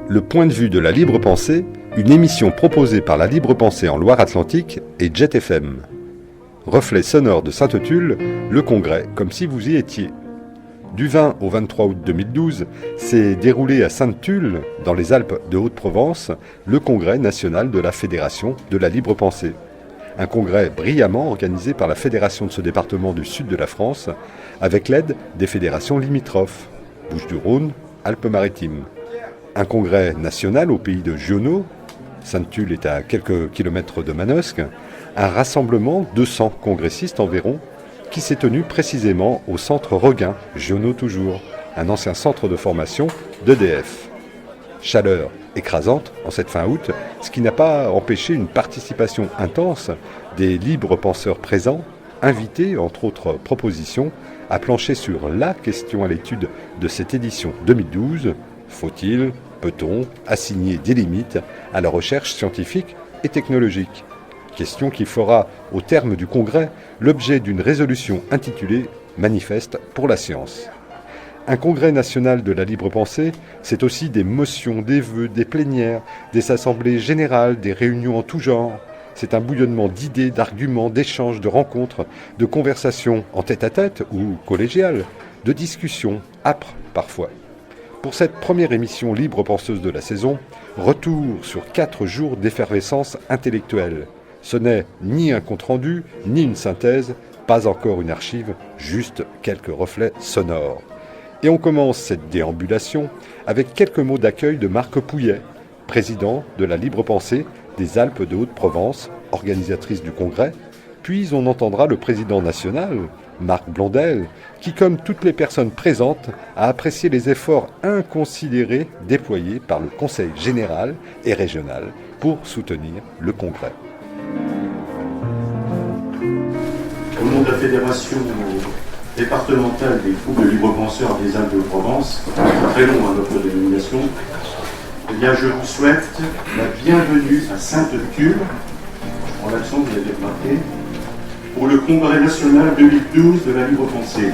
Le point de vue de la libre pensée, une émission proposée par la libre pensée en Loire-Atlantique et Jet FM. Reflet sonore de Sainte-Tulle, le congrès comme si vous y étiez. Du 20 au 23 août 2012, s'est déroulé à Sainte-Tulle, dans les Alpes de Haute-Provence, le congrès national de la Fédération de la libre pensée. Un congrès brillamment organisé par la fédération de ce département du sud de la France, avec l'aide des fédérations limitrophes, Bouches-du-Rhône, Alpes-Maritimes. Un congrès national au pays de Giono, Sainte-Tulle est à quelques kilomètres de Manosque, un rassemblement, 200 congressistes environ, qui s'est tenu précisément au centre Regain, Giono toujours, un ancien centre de formation d'EDF. Chaleur écrasante en cette fin août, ce qui n'a pas empêché une participation intense des libres penseurs présents, invités, entre autres propositions, à plancher sur la question à l'étude de cette édition 2012, faut-il, peut-on, assigner des limites à la recherche scientifique et technologique? Question qui fera, au terme du congrès, l'objet d'une résolution intitulée « Manifeste pour la science ». Un congrès national de la libre pensée, c'est aussi des motions, des vœux, des plénières, des assemblées générales, des réunions en tout genre. C'est un bouillonnement d'idées, d'arguments, d'échanges, de rencontres, de conversations en tête-à-tête ou collégiales, de discussions, âpres parfois. Pour cette première émission libre penseuse de la saison, retour sur 4 jours d'effervescence intellectuelle. Ce n'est ni un compte-rendu, ni une synthèse, pas encore une archive, juste quelques reflets sonores. Et on commence cette déambulation avec quelques mots d'accueil de Marc Pouillet, président de la libre pensée des Alpes de Haute-Provence, organisatrice du congrès, puis on entendra le président national, Marc Blondel, qui, comme toutes les personnes présentes, a apprécié les efforts inconsidérés déployés par le Conseil général et régional pour soutenir le congrès. Au nom de la Fédération départementale des groupes de libres penseurs des Alpes de Provence, très long à notre dénomination, eh bien, je vous souhaite la bienvenue à Sainte-Tulle, en l'accent vous avez remarqué, pour le Congrès national 2012 de la libre pensée.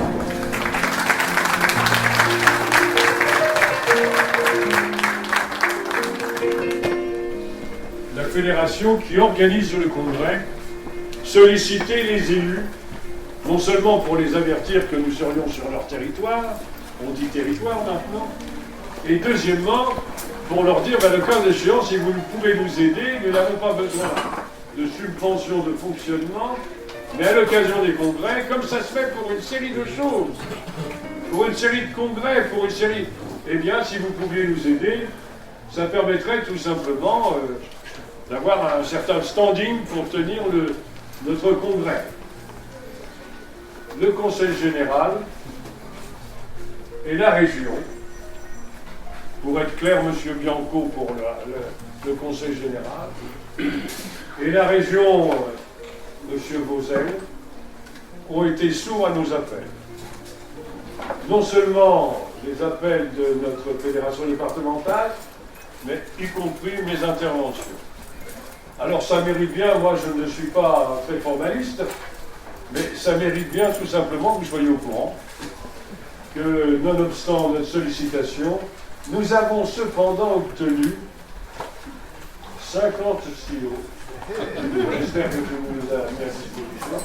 La fédération qui organise le congrès sollicitait les élus, non seulement pour les avertir que nous serions sur leur territoire, on dit territoire maintenant, et deuxièmement, pour leur dire, le cas échéant, si vous pouvez nous aider, nous n'avons pas besoin de subventions de fonctionnement, mais à l'occasion des congrès, comme ça se fait pour une série de choses, pour une série de congrès, pour une série... Eh bien, si vous pouviez nous aider, ça permettrait tout simplement d'avoir un certain standing pour tenir notre congrès. Le Conseil général et la région, pour être clair, M. Bianco pour le Conseil général, et la région... M. Vauzel, ont été sourds à nos appels. Non seulement les appels de notre fédération départementale, mais y compris mes interventions. Alors ça mérite bien, moi je ne suis pas très formaliste, mais ça mérite bien tout simplement que vous soyez au courant que, nonobstant notre sollicitation, nous avons cependant obtenu 50 stylos. J'espère que tu nous as mis à disposition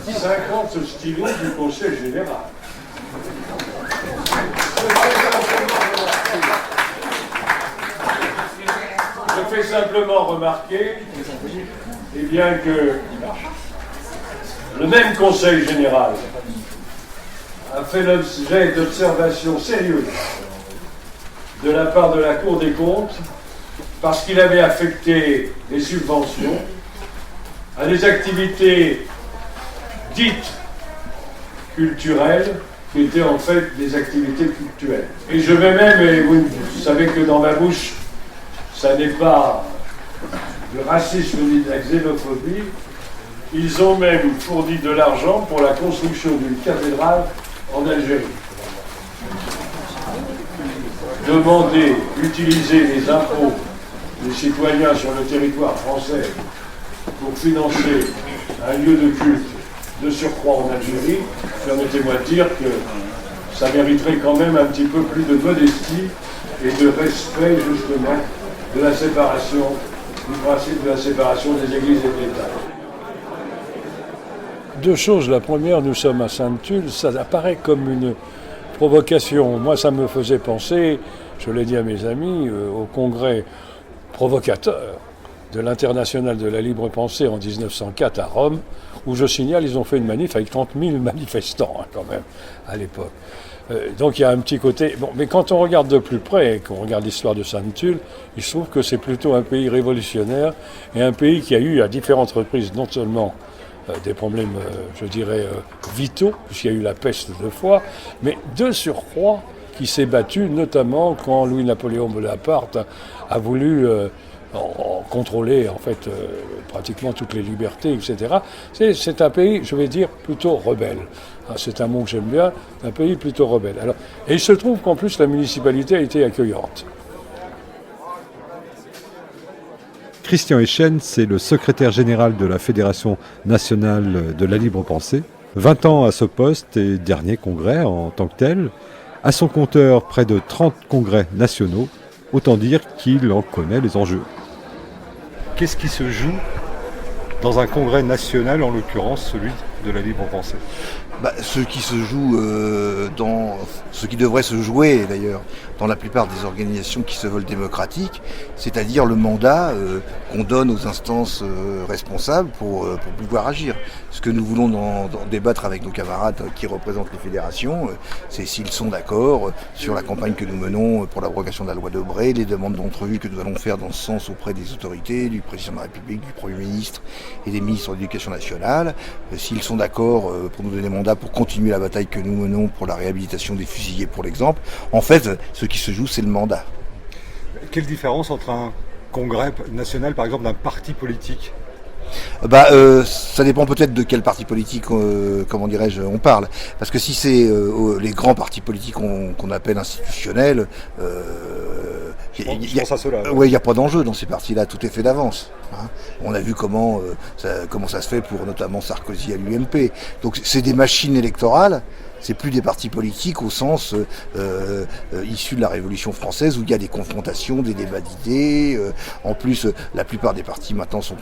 50 stylos du Conseil général. Je fais simplement remarquer eh bien, que le même Conseil général a fait l'objet d'observations sérieuses de la part de la Cour des comptes parce qu'il avait affecté des subventions à des activités dites culturelles qui étaient en fait des activités culturelles. Et je vais même, et vous savez que dans ma bouche, ça n'est pas le racisme ni de la xénophobie, ils ont même fourni de l'argent pour la construction d'une cathédrale en Algérie. Demander d'utiliser les impôts des citoyens sur le territoire français pour financer un lieu de culte de surcroît en Algérie, permettez-moi de dire que ça mériterait quand même un petit peu plus de modestie et de respect justement de la séparation, du principe de la séparation des églises et de l'État. Deux choses. La première, nous sommes à Sainte-Tulle, ça apparaît comme une provocation. Moi, ça me faisait penser, je l'ai dit à mes amis, au congrès provocateur de l'Internationale de la libre pensée en 1904 à Rome, où je signale, ils ont fait une manif avec 30 000 manifestants quand même à l'époque. Donc il y a un petit côté... Bon, mais quand on regarde de plus près, qu'on regarde l'histoire de Sainte-Tulle, il se trouve que c'est plutôt un pays révolutionnaire et un pays qui a eu à différentes reprises non seulement des problèmes, je dirais, vitaux, puisqu'il y a eu la peste 2 fois, mais de surcroît qui s'est battu, notamment quand Louis-Napoléon Bonaparte a voulu contrôler en fait pratiquement toutes les libertés, etc. C'est un pays, je vais dire, plutôt rebelle. C'est un mot que j'aime bien, un pays plutôt rebelle. Alors, et il se trouve qu'en plus la municipalité a été accueillante. Christian Echen, c'est le secrétaire général de la Fédération nationale de la libre pensée. 20 ans à ce poste et dernier congrès en tant que tel. À son compteur, près de 30 congrès nationaux. Autant dire qu'il en connaît les enjeux. Qu'est-ce qui se joue dans un congrès national, en l'occurrence celui de la libre pensée? Ce qui se joue dans ce qui devrait se jouer d'ailleurs dans la plupart des organisations qui se veulent démocratiques, c'est-à-dire le mandat qu'on donne aux instances responsables pour pouvoir agir. Ce que nous voulons dans débattre avec nos camarades qui représentent les fédérations, c'est s'ils sont d'accord sur la campagne que nous menons pour l'abrogation de la loi Debré, les demandes d'entrevue que nous allons faire dans ce sens auprès des autorités, du président de la République, du Premier ministre et des ministres de l'Éducation nationale, s'ils sont d'accord pour nous donner mandat pour continuer la bataille que nous menons pour la réhabilitation des fusillés, pour l'exemple. En fait, ce qui se joue, c'est le mandat. Quelle différence entre un congrès national, par exemple, d'un parti politique ? Ça dépend peut-être de quel parti politique, comment dirais-je, on parle. Parce que si c'est les grands partis politiques qu'on appelle institutionnels, il n'y a pas d'enjeu dans ces partis-là, tout est fait d'avance. Hein. On a vu comment ça se fait pour notamment Sarkozy à l'UMP. Donc c'est des machines électorales. C'est plus des partis politiques au sens issu de la Révolution française où il y a des confrontations, des débats d'idées. En plus, la plupart des partis maintenant sont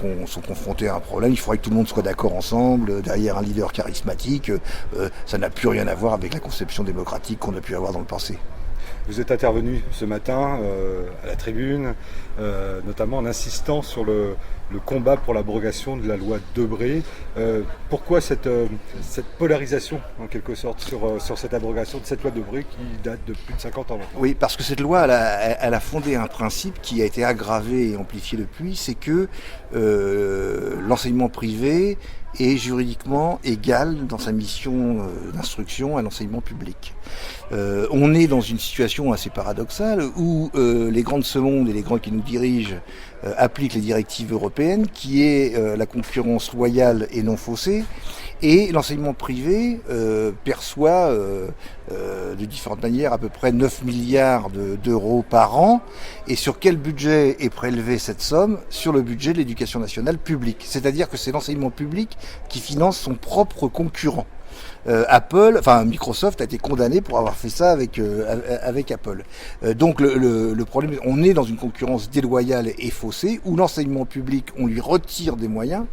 confrontés à un problème. Il faudrait que tout le monde soit d'accord ensemble, derrière un leader charismatique. Ça n'a plus rien à voir avec la conception démocratique qu'on a pu avoir dans le passé. Vous êtes intervenu ce matin à la tribune, notamment en insistant sur le combat pour l'abrogation de la loi Debré. Pourquoi cette polarisation, en quelque sorte, sur cette abrogation de cette loi Debré qui date de plus de 50 ans maintenant? Oui, parce que cette loi, elle a fondé un principe qui a été aggravé et amplifié depuis, c'est que l'enseignement privé est juridiquement égal dans sa mission d'instruction à l'enseignement public. On est dans une situation assez paradoxale où les grands de ce monde et les grands qui nous dirigent appliquent les directives européennes, qui est la concurrence loyale et non faussée, et l'enseignement privé perçoit de différentes manières à peu près 9 milliards d'euros par an. Et sur quel budget est prélevée cette somme? Sur le budget de l'éducation nationale publique. C'est-à-dire que c'est l'enseignement public qui finance son propre concurrent. Microsoft a été condamné pour avoir fait ça avec Apple. Donc le problème, on est dans une concurrence déloyale et faussée où l'enseignement public, on lui retire des moyens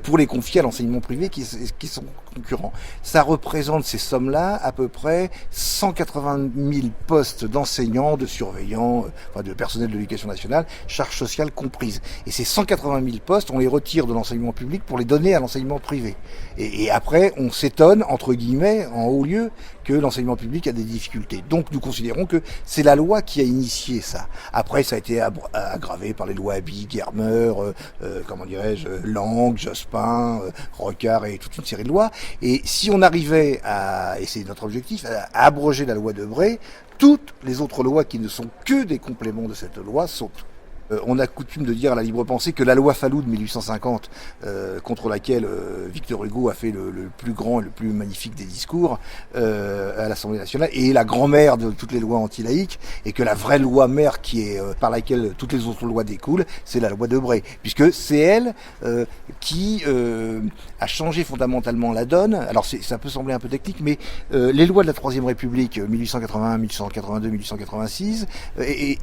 pour les confier à l'enseignement privé qui sont concurrents. Ça représente ces sommes-là à peu près 180 000 postes d'enseignants, de surveillants, de personnel de l'éducation nationale, charges sociales comprises. Et ces 180 000 postes, on les retire de l'enseignement public pour les donner à l'enseignement privé. Et après, on s'étonne, entre guillemets, en haut lieu, que l'enseignement public a des difficultés. Donc nous considérons que c'est la loi qui a initié ça. Après, ça a été aggravé par les lois Abi, Germer, Lang, Jospin, Rocard et toute une série de lois. Et si on arrivait et c'est notre objectif, à abroger la loi Debré, toutes les autres lois qui ne sont que des compléments de cette loi sautent. On a coutume de dire à la libre pensée que la loi Fallou de 1850, contre laquelle Victor Hugo a fait le plus grand et le plus magnifique des discours à l'Assemblée nationale, est la grand-mère de toutes les lois anti-laïques, et que la vraie loi mère par laquelle toutes les autres lois découlent, c'est la loi Debré, puisque c'est elle qui a changé fondamentalement la donne. Alors ça peut sembler un peu technique, mais les lois de la Troisième République, 1881, 1882, 1886,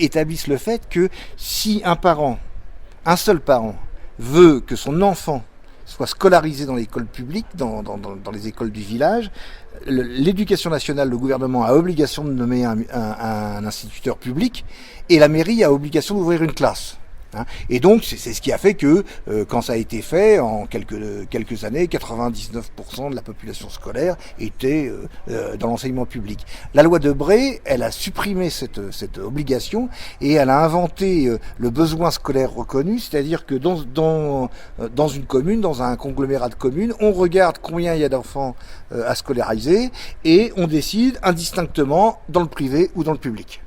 établissent le fait que si un seul parent, veut que son enfant soit scolarisé dans l'école publique, dans les écoles du village, l'éducation nationale, le gouvernement a obligation de nommer un instituteur public, et la mairie a obligation d'ouvrir une classe. Et donc c'est ce qui a fait que quand ça a été fait, en quelques années, 99% de la population scolaire était dans l'enseignement public. La loi Debré, elle a supprimé cette obligation, et elle a inventé le besoin scolaire reconnu, c'est-à-dire que dans une commune, dans un conglomérat de communes, on regarde combien il y a d'enfants à scolariser, et on décide indistinctement dans le privé ou dans le public.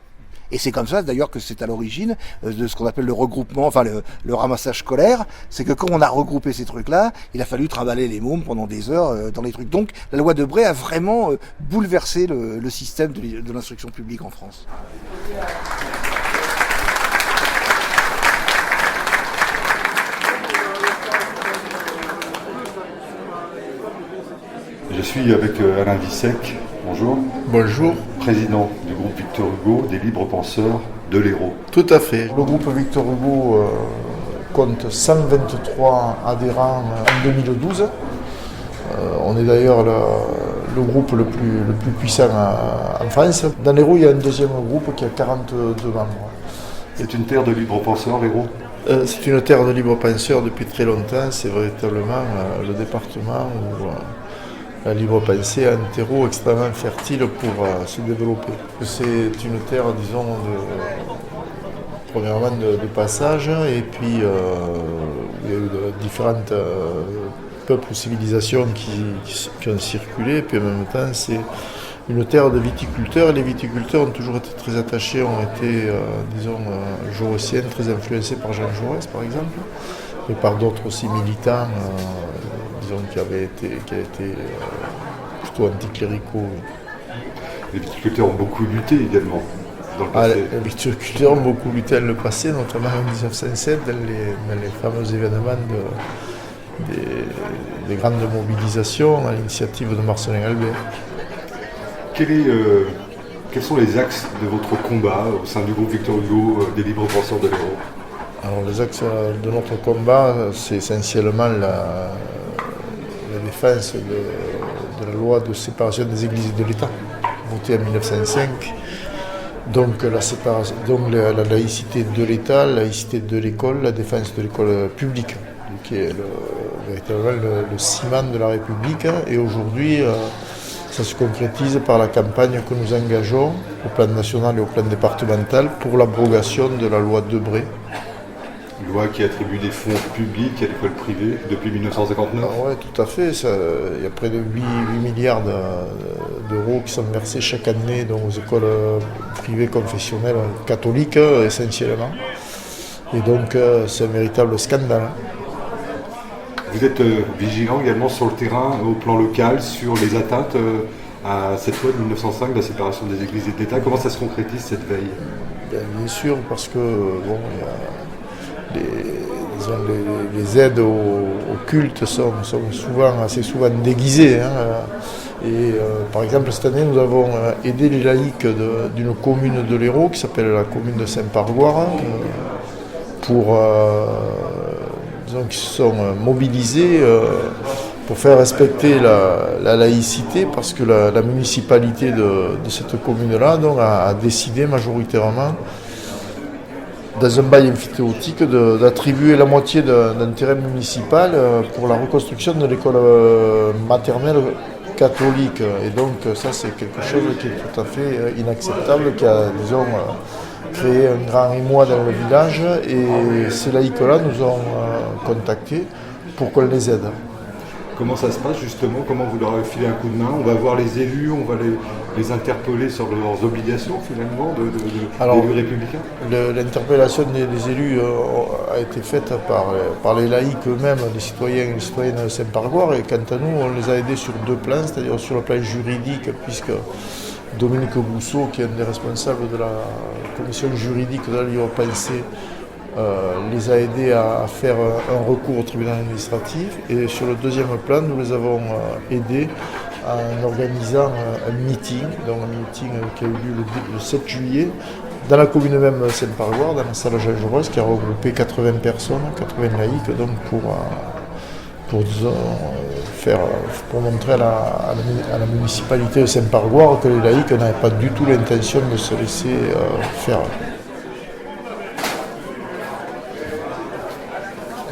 Et c'est comme ça d'ailleurs que c'est à l'origine de ce qu'on appelle le regroupement, enfin le ramassage scolaire. C'est que quand on a regroupé ces trucs-là, il a fallu trimballer les mômes pendant des heures dans les trucs. Donc la loi Debré a vraiment bouleversé le système de l'instruction publique en France. Je suis avec Alain Vissec. Bonjour. Bonjour. Président du groupe Victor Hugo, des libres penseurs de l'Hérault. Tout à fait. Le groupe Victor Hugo compte 123 adhérents en 2012. On est d'ailleurs le groupe le plus puissant en France. Dans l'Hérault, il y a un deuxième groupe qui a 42 membres. C'est une terre de libres penseurs, l'Hérault ? C'est une terre de libres penseurs depuis très longtemps. C'est véritablement le département où la libre pensée a un terreau extrêmement fertile pour se développer. C'est une terre, disons, premièrement de passage, et puis il y a eu différentes peuples ou civilisations qui ont circulé, et puis en même temps c'est une terre de viticulteurs, et les viticulteurs ont toujours été très attachés, ont été, jaurossiens, très influencés par Jean Jaurès par exemple, et par d'autres aussi militants, qui a été plutôt anticléricaux. Les viticulteurs ont beaucoup lutté également dans le passé. Les viticulteurs ont beaucoup lutté dans le passé, notamment en 1907, dans les fameux événements des grandes mobilisations à l'initiative de Marcelin Albert. Quels sont les axes de votre combat au sein du groupe Victor Hugo des libres penseurs de l'Hérault ? Alors les axes de notre combat, c'est essentiellement la défense de la loi de séparation des églises et de l'État, votée en 1905. Donc la laïcité de l'État, la laïcité de l'école, la défense de l'école publique, qui est véritablement le ciment de la République. Et aujourd'hui, ça se concrétise par la campagne que nous engageons au plan national et au plan départemental pour l'abrogation de la loi Debré. Une loi qui attribue des fonds publics à l'école privée depuis 1959. Oui, tout à fait. Il y a près de 8 milliards d'euros qui sont versés chaque année aux écoles privées confessionnelles catholiques essentiellement. Et donc c'est un véritable scandale. Vous êtes vigilant également sur le terrain, au plan local, sur les atteintes à cette loi de 1905, la séparation des églises et de l'État. Comment ça se concrétise cette veille ? Bien sûr, parce que les aides au culte sont assez souvent déguisées. Et par exemple, cette année, nous avons aidé les laïcs d'une commune de l'Hérault qui s'appelle la commune de Saint-Pargoire, qui se sont mobilisés pour faire respecter la laïcité, parce que la municipalité de cette commune-là a décidé majoritairement, dans un bail amphithéotique, d'attribuer la moitié d'un terrain municipal pour la reconstruction de l'école maternelle catholique. Et donc ça, c'est quelque chose qui est tout à fait inacceptable, qui a, créé un grand émoi dans le village, et ces laïcs-là nous ont contactés pour qu'on les aide. Comment ça se passe justement? Comment vous leur filez un coup de main? On va voir les élus, on va les interpeller sur leurs obligations finalement d'élus républicains? L'interpellation des élus a été faite par les laïcs eux-mêmes, les citoyens et les citoyennes de Saint-Pargoire, et quant à nous, on les a aidés sur deux plans, c'est-à-dire sur le plan juridique, puisque Dominique Bousseau, qui est un des responsables de la commission juridique de la Libre Pensée, les a aidés à faire un recours au tribunal administratif, et sur le deuxième plan, nous les avons aidés en organisant un meeting qui a eu lieu le 7 juillet dans la commune même de Saint-Pargoire, dans la salle Jean Jaurès, qui a regroupé 80 personnes, 80 laïcs, donc pour montrer à la municipalité de Saint-Pargoire que les laïcs n'avaient pas du tout l'intention de se laisser faire.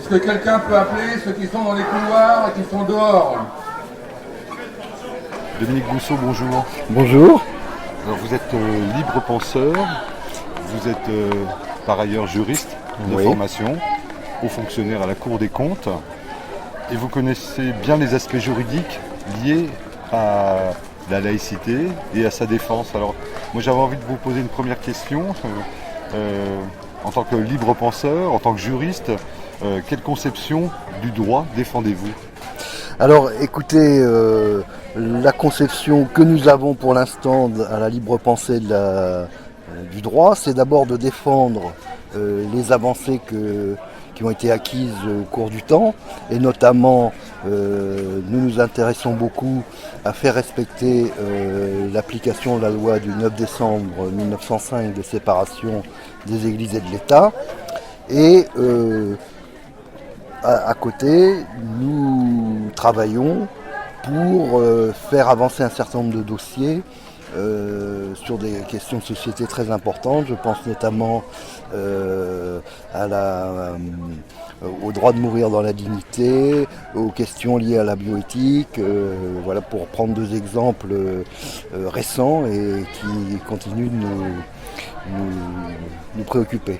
Est-ce que quelqu'un peut appeler ceux qui sont dans les couloirs et qui sont dehors? Dominique Bousseau, bonjour. Bonjour. Alors vous êtes libre penseur, vous êtes par ailleurs juriste de formation, haut fonctionnaire à la Cour des comptes, et vous connaissez bien les aspects juridiques liés à la laïcité et à sa défense. Alors moi j'avais envie de vous poser une première question. En tant que libre penseur, en tant que juriste, quelle conception du droit défendez-vous? Alors écoutez, la conception que nous avons pour l'instant à la libre pensée du droit, c'est d'abord de défendre les avancées qui ont été acquises au cours du temps, et notamment nous nous intéressons beaucoup à faire respecter l'application de la loi du 9 décembre 1905 de séparation des églises et de l'État, et à côté, nous travaillons pour faire avancer un certain nombre de dossiers sur des questions de société très importantes. Je pense notamment au droit de mourir dans la dignité, aux questions liées à la bioéthique, voilà, pour prendre deux exemples récents et qui continuent de nous préoccuper.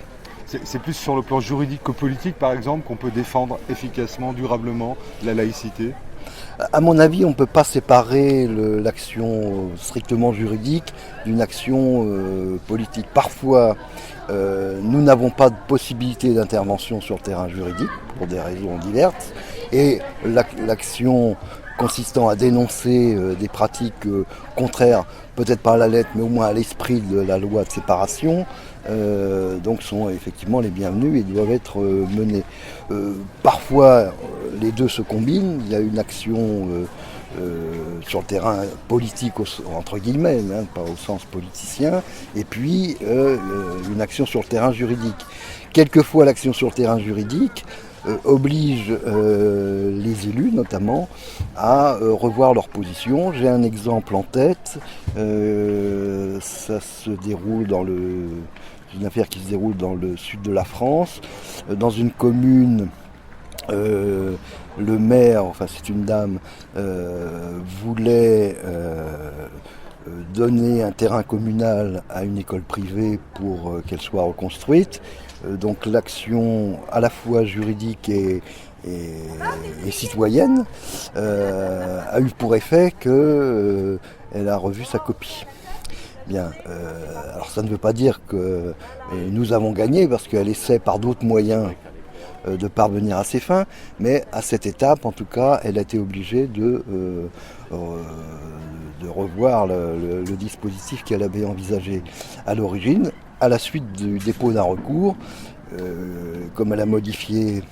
C'est plus sur le plan juridique que politique, par exemple, qu'on peut défendre efficacement, durablement la laïcité? À mon avis, on ne peut pas séparer l'action strictement juridique d'une action politique. Parfois, nous n'avons pas de possibilité d'intervention sur le terrain juridique, pour des raisons diverses, et l'action consistant à dénoncer des pratiques contraires, peut-être pas à la lettre, mais au moins à l'esprit de la loi de séparation, donc sont effectivement les bienvenus et doivent être menés. Parfois, les deux se combinent. Il y a une action sur le terrain politique, entre guillemets, hein, pas au sens politicien, et puis une action sur le terrain juridique. Quelquefois, l'action sur le terrain juridique oblige les élus notamment à revoir leur position. J'ai un exemple en tête, ça se déroule une affaire qui se déroule dans le sud de la France, dans une commune. Le maire, enfin c'est une dame, voulait donner un terrain communal à une école privée pour qu'elle soit reconstruite. Donc l'action à la fois juridique et citoyenne a eu pour effet qu'elle a revu sa copie. Bien, alors ça ne veut pas dire que nous avons gagné, parce qu'elle essaie par d'autres moyens de parvenir à ses fins, mais à cette étape, en tout cas, elle a été obligée de revoir le dispositif qu'elle avait envisagé à l'origine. À la suite du dépôt d'un recours, comme elle a modifié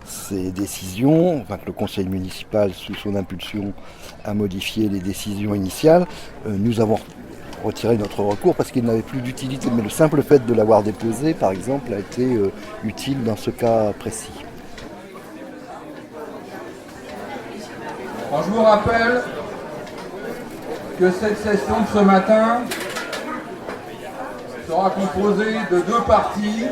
ses décisions, enfin que le conseil municipal, sous son impulsion, a modifié les décisions initiales, nous avons retiré notre recours parce qu'il n'avait plus d'utilité. Mais le simple fait de l'avoir déposé, par exemple, a été utile dans ce cas précis. Alors, je vous rappelle que cette session de ce matin sera composée de deux parties.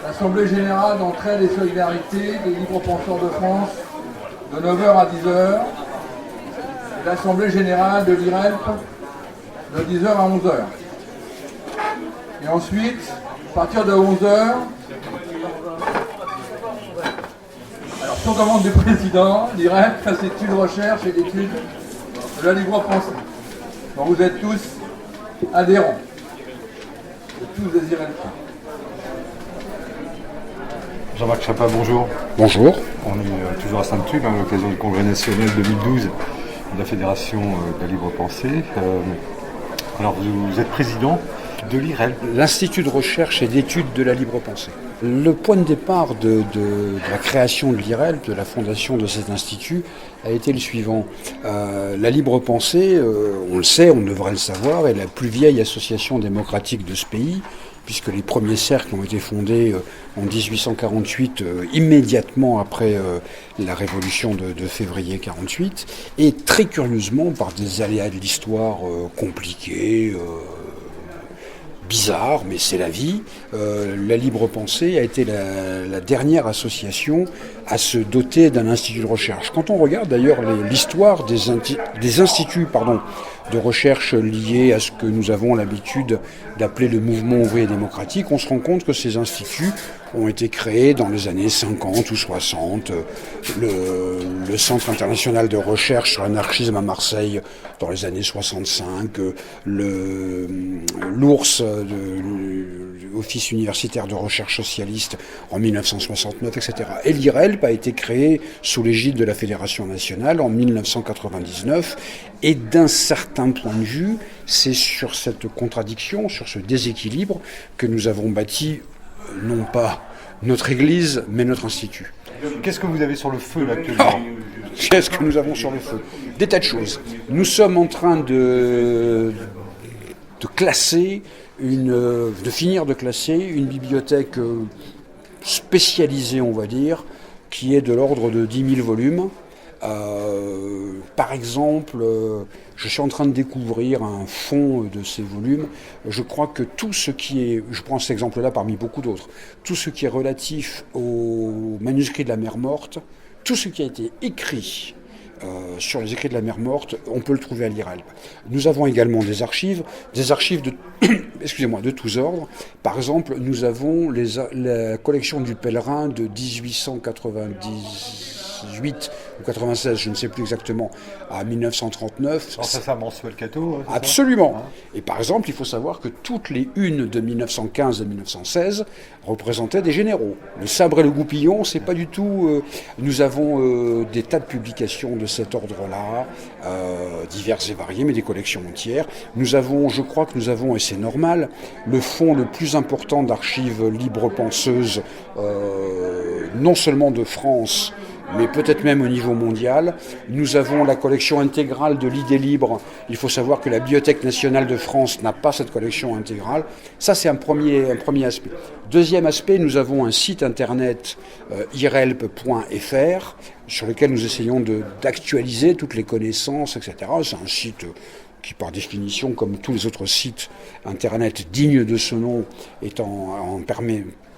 L'Assemblée Générale d'Entraide et Solidarité des Libres Penseurs de France de 9h à 10h et l'Assemblée Générale de l'IRELP de 10h à 11h. Et ensuite, à partir de 11h, alors Sous commande du président, l'IREP, Institut de recherche et d'études de la libre pensée, dont vous êtes tous adhérents, et tous des IREP. Jean-Marc Chapin, bonjour. Bonjour. On est toujours à Sainte-Tulle, à l'occasion du congrès national 2012 de la Fédération de la libre pensée. Alors vous êtes président de l'IREL. L'Institut de recherche et d'études de la libre pensée. Le point de départ de la création de l'IREL, de la fondation de cet institut, a été le suivant. La libre pensée, on le sait, on devrait le savoir, est la plus vieille association démocratique de ce pays, puisque les premiers cercles ont été fondés en 1848, immédiatement après la révolution de février 48, et très curieusement, par des aléas de l'histoire compliqués, bizarre, mais c'est la vie. La Libre Pensée a été la dernière association à se doter d'un institut de recherche. Quand on regarde d'ailleurs l'histoire des instituts de recherche liés à ce que nous avons l'habitude d'appeler le mouvement ouvrier démocratique, on se rend compte que ces instituts ont été créés dans les années 50 ou 60. Le Centre international de recherche sur l'anarchisme à Marseille dans les années 65, l'OURSS, l'Office universitaire de recherche socialiste en 1969, etc. Et l'IRELP a été créé sous l'égide de la Fédération nationale en 1999. Et d'un certain point de vue, c'est sur cette contradiction, sur ce déséquilibre, que nous avons bâti non pas notre Église, mais notre Institut. Qu'est-ce que vous avez sur le feu là actuellement ? Qu'est-ce que nous avons sur le feu ? Des tas de choses. Nous sommes en train de classer, de finir de classer une bibliothèque spécialisée, on va dire, qui est de l'ordre de 10 000 volumes. Par exemple, je suis en train de découvrir un fond de ces volumes. Je crois que tout ce qui est, je prends cet exemple-là parmi beaucoup d'autres, tout ce qui est relatif au manuscrit de la Mer Morte, tout ce qui a été écrit sur les écrits de la Mer Morte, on peut le trouver à l'IRELP. Nous avons également des archives de, de tous ordres. Par exemple, nous avons la collection du Pèlerin de 1898 ou 96, je ne sais plus exactement, à 1939. Alors ça, c'est un mensuel Cato, hein, absolument. Ça, et par exemple, il faut savoir que toutes les unes de 1915 et 1916 représentaient des généraux. Le sabre et le goupillon, c'est pas du tout... nous avons des tas de publications de cet ordre-là, diverses et variées, mais des collections entières. Nous avons, je crois que nous avons, et c'est normal, le fonds le plus important d'archives libres penseuses, non seulement de France, mais peut-être même au niveau mondial. Nous avons la collection intégrale de l'idée libre. Il faut savoir que la Bibliothèque nationale de France n'a pas cette collection intégrale. Ça, c'est un premier aspect. Deuxième aspect, nous avons un site internet irelp.fr sur lequel nous essayons d'actualiser toutes les connaissances, etc. C'est un site qui, par définition, comme tous les autres sites internet dignes de ce nom, est en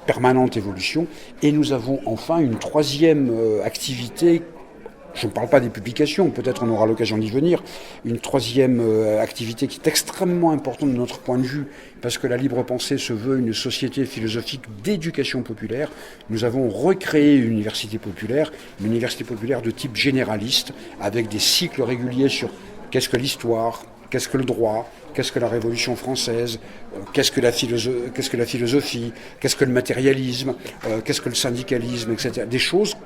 permanente évolution. Et nous avons enfin une troisième activité, je ne parle pas des publications, peut-être on aura l'occasion d'y venir, une troisième activité qui est extrêmement importante de notre point de vue, parce que la libre pensée se veut une société philosophique d'éducation populaire. Nous avons recréé une université populaire de type généraliste, avec des cycles réguliers sur qu'est-ce que l'histoire, qu'est-ce que le droit, qu'est-ce que la Révolution française, qu'est-ce que la philosophie, qu'est-ce que le matérialisme, qu'est-ce que le syndicalisme, etc. Des choses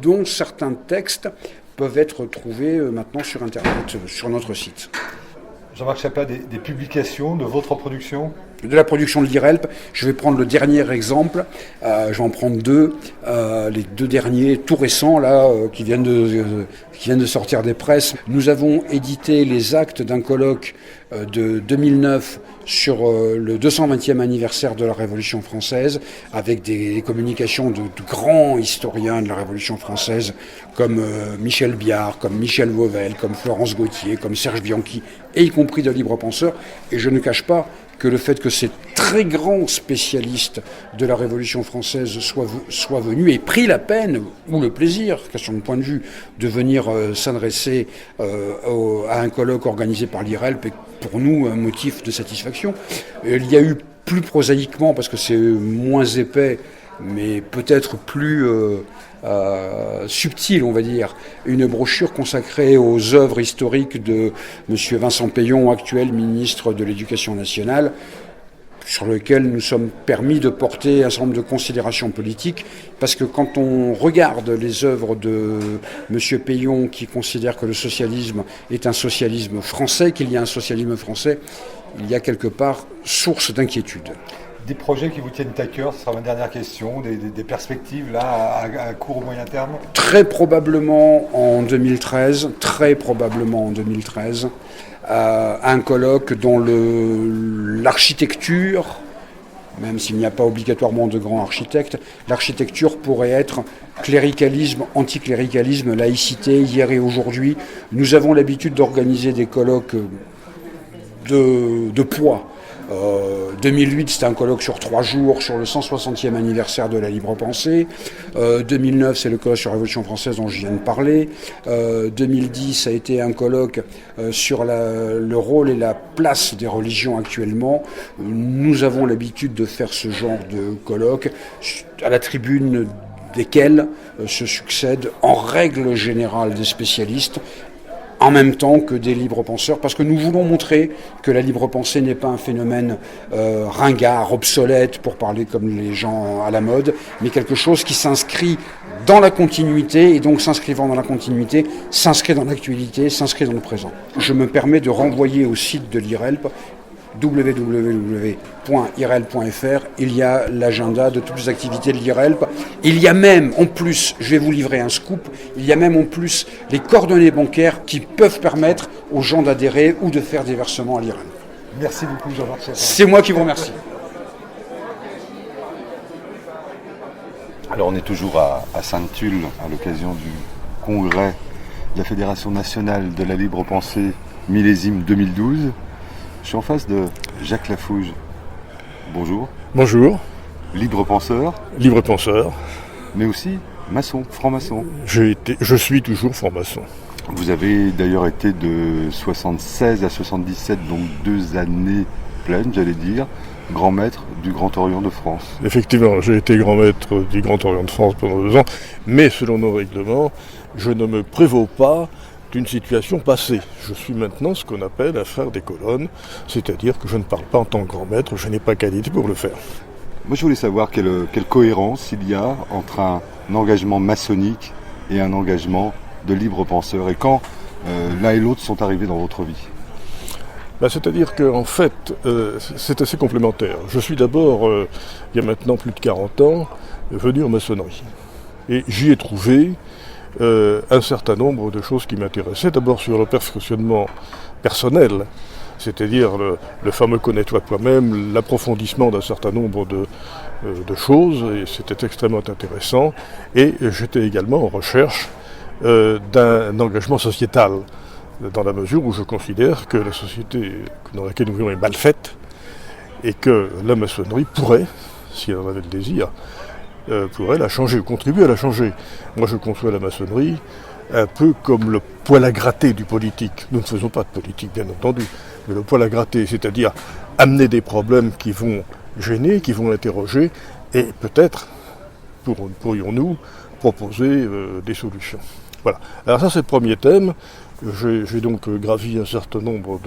dont certains textes peuvent être trouvés maintenant sur Internet, sur notre site. Jean-Marc Chapin, des publications de votre production ? De la production de l'IRELP, je vais prendre le dernier exemple, je vais en prendre deux, les deux derniers tout récents là, qui viennent de sortir des presses. Nous avons édité les actes d'un colloque de 2009 sur le 220e anniversaire de la Révolution française, avec des communications de grands historiens de la Révolution française, comme Michel Biard, comme Michel Vauvel, comme Florence Gauthier, comme Serge Bianchi, et y compris de libres penseurs. Et je ne cache pas que le fait que ces très grands spécialistes de la Révolution française soient venus et pris la peine, ou le plaisir, question de point de vue, de venir s'adresser à un colloque organisé par l'IRELP, est pour nous un motif de satisfaction. Il y a eu plus prosaïquement, parce que c'est moins épais, mais peut-être plus subtile, on va dire, une brochure consacrée aux œuvres historiques de M. Vincent Peillon, actuel ministre de l'Éducation nationale, sur lequel nous sommes permis de porter un certain nombre de considérations politiques, parce que quand on regarde les œuvres de M. Peillon, qui considère que le socialisme est un socialisme français, qu'il y a un socialisme français, il y a quelque part source d'inquiétude. Des projets qui vous tiennent à cœur, ce sera ma dernière question, des perspectives là à court ou moyen terme? Très probablement en 2013, un colloque dont l'architecture, même s'il n'y a pas obligatoirement de grands architectes, l'architecture pourrait être cléricalisme, anticléricalisme, laïcité, hier et aujourd'hui. Nous avons l'habitude d'organiser des colloques de poids. 2008, c'était un colloque sur 3 jours sur le 160e anniversaire de la libre pensée. 2009, c'est le colloque sur la Révolution française dont je viens de parler. 2010, ça a été un colloque sur le rôle et la place des religions actuellement. Nous avons l'habitude de faire ce genre de colloque à la tribune desquels se succèdent en règle générale des spécialistes, en même temps que des libres penseurs, parce que nous voulons montrer que la libre pensée n'est pas un phénomène ringard, obsolète, pour parler comme les gens à la mode, mais quelque chose qui s'inscrit dans la continuité, et donc s'inscrivant dans la continuité, s'inscrit dans l'actualité, s'inscrit dans le présent. Je me permets de renvoyer au site de l'IRELP, www.irelp.fr, il y a l'agenda de toutes les activités de l'IRELP. Il y a même, en plus, je vais vous livrer un scoop, il y a même en plus les coordonnées bancaires qui peuvent permettre aux gens d'adhérer ou de faire des versements à l'IRELP. Merci beaucoup Jean-Marc Chapin. C'est moi qui vous remercie. Alors on est toujours à Sainte-Tulle à l'occasion du congrès de la Fédération nationale de la libre pensée millésime 2012. Je suis en face de Jacques Lafouge. Bonjour. Bonjour. Libre penseur. Libre penseur. Mais aussi maçon, franc-maçon. Je suis toujours franc-maçon. Vous avez d'ailleurs été de 76 à 77, donc 2 années pleines, j'allais dire, grand maître du Grand Orient de France. Effectivement, j'ai été grand maître du Grand Orient de France pendant 2 ans, mais selon nos règlements, je ne me prévaux pas d'une situation passée. Je suis maintenant ce qu'on appelle un frère des colonnes, c'est-à-dire que je ne parle pas en tant que grand maître, je n'ai pas qualité pour le faire. Moi je voulais savoir quelle cohérence il y a entre un engagement maçonnique et un engagement de libre penseur, et quand l'un et l'autre sont arrivés dans votre vie. C'est-à-dire qu'en fait, c'est assez complémentaire. Je suis d'abord, il y a maintenant plus de 40 ans, venu en maçonnerie. Et j'y ai trouvé un certain nombre de choses qui m'intéressaient. D'abord sur le perfectionnement personnel, c'est-à-dire le fameux connais-toi toi-même, l'approfondissement d'un certain nombre de choses, et c'était extrêmement intéressant. Et j'étais également en recherche d'un engagement sociétal, dans la mesure où je considère que la société dans laquelle nous vivons est mal faite, et que la maçonnerie pourrait, si elle en avait le désir, pourrait la changer, ou contribuer à la changer. Moi je conçois la maçonnerie un peu comme le poil à gratter du politique. Nous ne faisons pas de politique bien entendu, mais le poil à gratter, c'est-à-dire amener des problèmes qui vont gêner, qui vont interroger, et peut-être pourrions-nous proposer des solutions. Voilà. Alors ça c'est le premier thème. J'ai donc gravi un certain nombre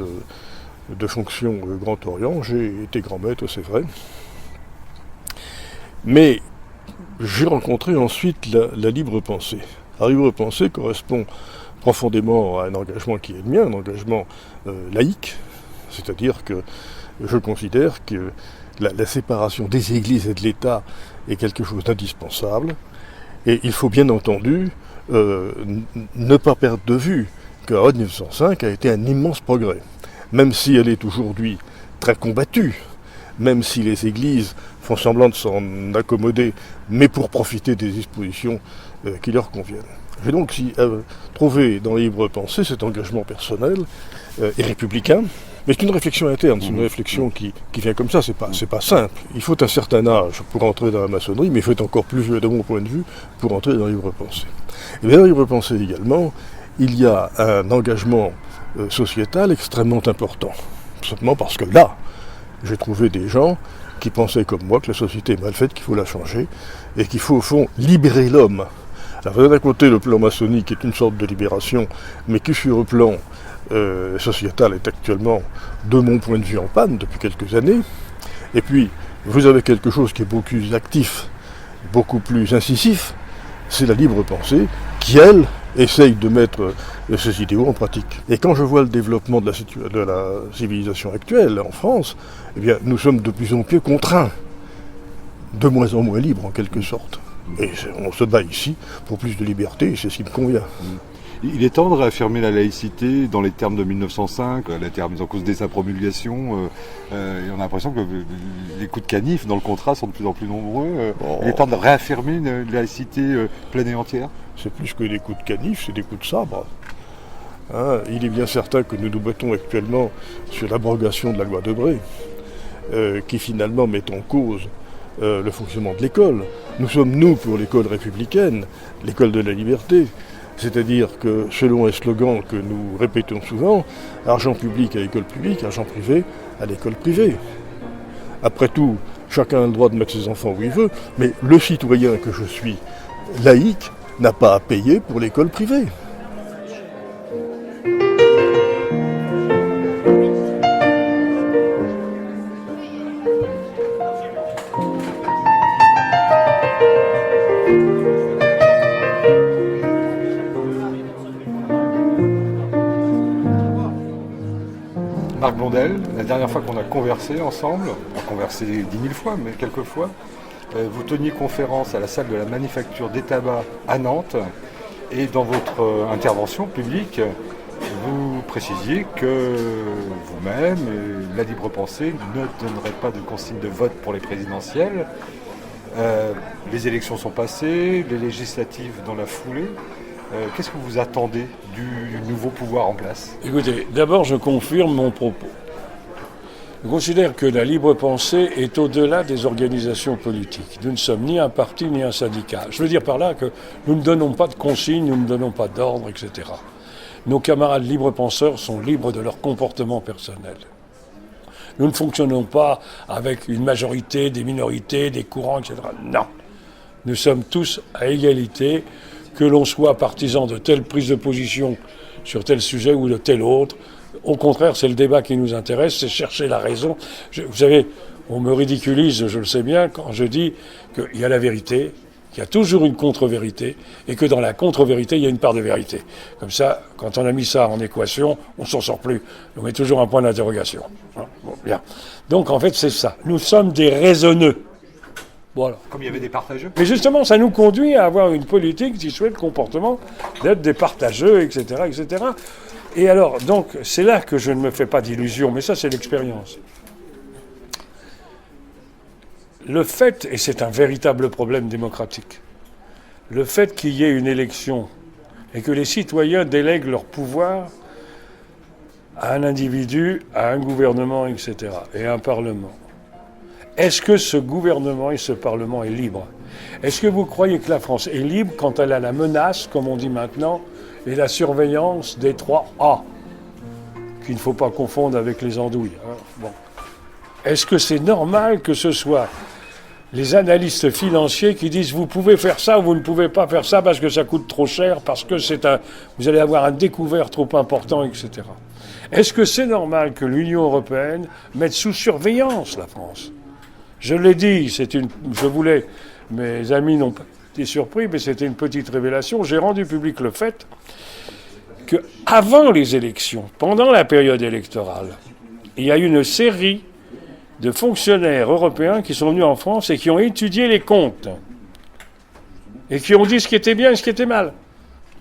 de fonctions Grand Orient. J'ai été grand maître, c'est vrai. Mais j'ai rencontré ensuite la libre pensée. La libre pensée correspond profondément à un engagement qui est le mien, un engagement laïque. C'est-à-dire que je considère que la séparation des églises et de l'État est quelque chose d'indispensable. Et il faut bien entendu ne pas perdre de vue que la loi de 1905 a été un immense progrès. Même si elle est aujourd'hui très combattue, même si les églises font semblant de s'en accommoder, mais pour profiter des dispositions qui leur conviennent. J'ai donc trouvé dans la libre pensée cet engagement personnel et républicain, mais c'est une réflexion interne, c'est une réflexion qui vient comme ça, c'est pas simple. Il faut un certain âge pour entrer dans la maçonnerie, mais il faut être encore plus vieux de mon point de vue pour entrer dans la libre pensée. Et dans la libre pensée également, il y a un engagement sociétal extrêmement important. Tout simplement parce que là, j'ai trouvé des gens qui pensaient comme moi que la société est mal faite, qu'il faut la changer, et qu'il faut au fond libérer l'homme. Alors d'un côté, le plan maçonnique est une sorte de libération, mais qui sur le plan sociétal est actuellement, de mon point de vue, en panne depuis quelques années. Et puis, vous avez quelque chose qui est beaucoup plus actif, beaucoup plus incisif, c'est la libre pensée, qui, elle, essaye de mettre ces idéaux en pratique. Et quand je vois le développement de la civilisation actuelle en France, eh bien, nous sommes de plus en plus contraints, de moins en moins libres en quelque sorte. Et on se bat ici pour plus de liberté, et c'est ce qui me convient. Il est temps de réaffirmer la laïcité dans les termes de 1905, les termes en cause de sa promulgation. Et on a l'impression que les coups de canif dans le contrat sont de plus en plus nombreux. Il est temps de réaffirmer une laïcité pleine et entière. C'est plus que des coups de canif, c'est des coups de sabre. Hein, il est bien certain que nous nous battons actuellement sur l'abrogation de la loi Debré, qui finalement met en cause le fonctionnement de l'école. Nous sommes, nous, pour l'école républicaine, l'école de la liberté. C'est-à-dire que, selon un slogan que nous répétons souvent, argent public à l'école publique, argent privé à l'école privée. Après tout, chacun a le droit de mettre ses enfants où il veut, mais le citoyen que je suis, laïque, n'a pas à payer pour l'école privée. Marc Blondel, la dernière fois qu'on a conversé ensemble, on a conversé 10 000 fois, mais quelques fois, vous teniez conférence à la salle de la Manufacture des Tabacs à Nantes, et dans votre intervention publique, vous précisiez que vous-même, la libre pensée, ne donnerait pas de consigne de vote pour les présidentielles. Les élections sont passées, les législatives dans la foulée. Qu'est-ce que vous attendez du nouveau pouvoir en place ? Écoutez, d'abord je confirme mon propos. Je considère que la libre pensée est au-delà des organisations politiques. Nous ne sommes ni un parti ni un syndicat. Je veux dire par là que nous ne donnons pas de consignes, nous ne donnons pas d'ordre, etc. Nos camarades libres penseurs sont libres de leur comportement personnel. Nous ne fonctionnons pas avec une majorité, des minorités, des courants, etc. Non. Nous sommes tous à égalité, que l'on soit partisan de telle prise de position sur tel sujet ou de tel autre. Au contraire, c'est le débat qui nous intéresse, c'est chercher la raison. Vous savez, on me ridiculise, je le sais bien, quand je dis qu'il y a la vérité, qu'il y a toujours une contre-vérité, et que dans la contre-vérité, il y a une part de vérité. Comme ça, quand on a mis ça en équation, on ne s'en sort plus. On met toujours un point d'interrogation. Bon, bien. Donc, en fait, c'est ça. Nous sommes des raisonneux. Voilà. Comme il y avait des partageux. Mais justement, ça nous conduit à avoir une politique qui souhaite le comportement d'être des partageux, etc., etc. Et alors, donc, c'est là que je ne me fais pas d'illusions, mais ça, c'est l'expérience. Le fait, et c'est un véritable problème démocratique, le fait qu'il y ait une élection et que les citoyens délèguent leur pouvoir à un individu, à un gouvernement, etc., et à un parlement. Est-ce que ce gouvernement et ce Parlement est libre ? Est-ce que vous croyez que la France est libre quand elle a la menace, comme on dit maintenant, et la surveillance des 3 A, qu'il ne faut pas confondre avec les andouilles, hein ? Bon. Est-ce que c'est normal que ce soit les analystes financiers qui disent vous pouvez faire ça ou vous ne pouvez pas faire ça parce que ça coûte trop cher, parce que vous allez avoir un découvert trop important, etc. Est-ce que c'est normal que l'Union européenne mette sous surveillance la France ? Je l'ai dit, je voulais, mes amis n'ont pas été surpris, mais c'était une petite révélation. J'ai rendu public le fait qu'avant les élections, pendant la période électorale, il y a eu une série de fonctionnaires européens qui sont venus en France et qui ont étudié les comptes. Et qui ont dit ce qui était bien et ce qui était mal.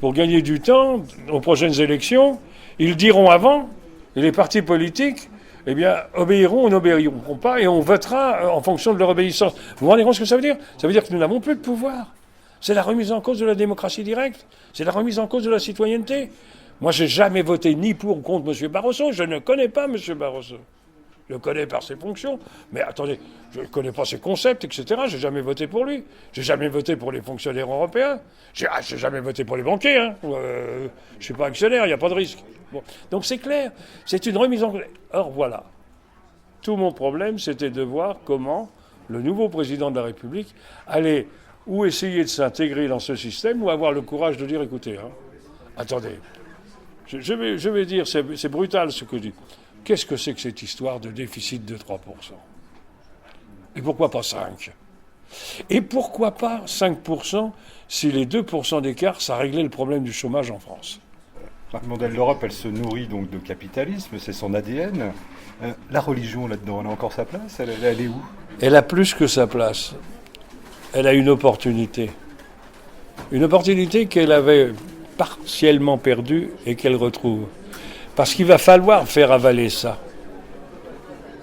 Pour gagner du temps, aux prochaines élections, ils diront avant, et les partis politiques, eh bien, obéiront ou n'obéiront pas, et on votera en fonction de leur obéissance. Vous vous rendez compte ce que ça veut dire ? Ça veut dire que nous n'avons plus de pouvoir. C'est la remise en cause de la démocratie directe. C'est la remise en cause de la citoyenneté. Moi, je n'ai jamais voté ni pour ou contre M. Barroso. Je ne connais pas M. Barroso. Je le connais par ses fonctions. Mais attendez, je ne connais pas ses concepts, etc. Je n'ai jamais voté pour lui. Je n'ai jamais voté pour les fonctionnaires européens. Je n'ai jamais voté pour les banquiers. Hein. Je ne suis pas actionnaire, il n'y a pas de risque. Bon. Donc c'est clair, c'est une remise en cause. Or voilà, Tout mon problème, c'était de voir comment le nouveau président de la République allait ou essayer de s'intégrer dans ce système ou avoir le courage de dire, écoutez, attendez, je vais dire, c'est brutal ce que je dis. Qu'est-ce que c'est que cette histoire de déficit de 3%? Et pourquoi pas 5%? Et pourquoi pas 5% si les 2% d'écart, ça réglait le problème du chômage en France? Marc Mandel, l'Europe, elle se nourrit donc de capitalisme, c'est son ADN. La religion là-dedans, elle a encore sa place? Elle est où? Elle a plus que sa place. Elle a une opportunité. Une opportunité qu'elle avait partiellement perdue et qu'elle retrouve. Parce qu'il va falloir faire avaler ça.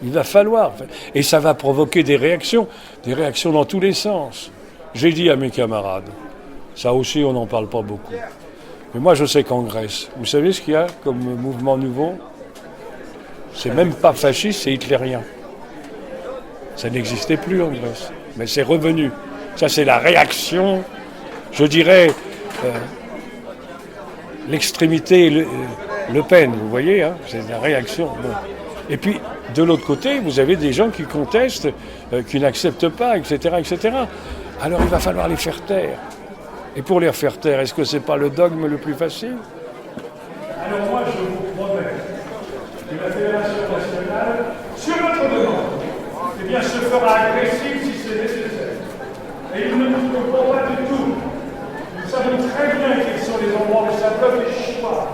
Il va falloir. Et ça va provoquer des réactions dans tous les sens. J'ai dit à mes camarades, ça aussi on n'en parle pas beaucoup. Mais moi je sais qu'en Grèce, vous savez ce qu'il y a comme mouvement nouveau? C'est même pas fasciste, c'est hitlérien. Ça n'existait plus en Grèce, mais c'est revenu. Ça c'est la réaction, je dirais, l'extrémité Le Pen, vous voyez, hein, c'est la réaction. Bon. Et puis, de l'autre côté, vous avez des gens qui contestent, qui n'acceptent pas, etc., etc. Alors il va falloir les faire taire. Et pour les faire taire, est-ce que c'est pas le dogme le plus facile? Alors moi, je vous promets que la Fédération nationale, sur notre demande, eh bien, se fera agressive si c'est nécessaire. Et ils ne nous trompons pas du tout. Nous savons très bien quels sont les endroits où ça bloque les choix.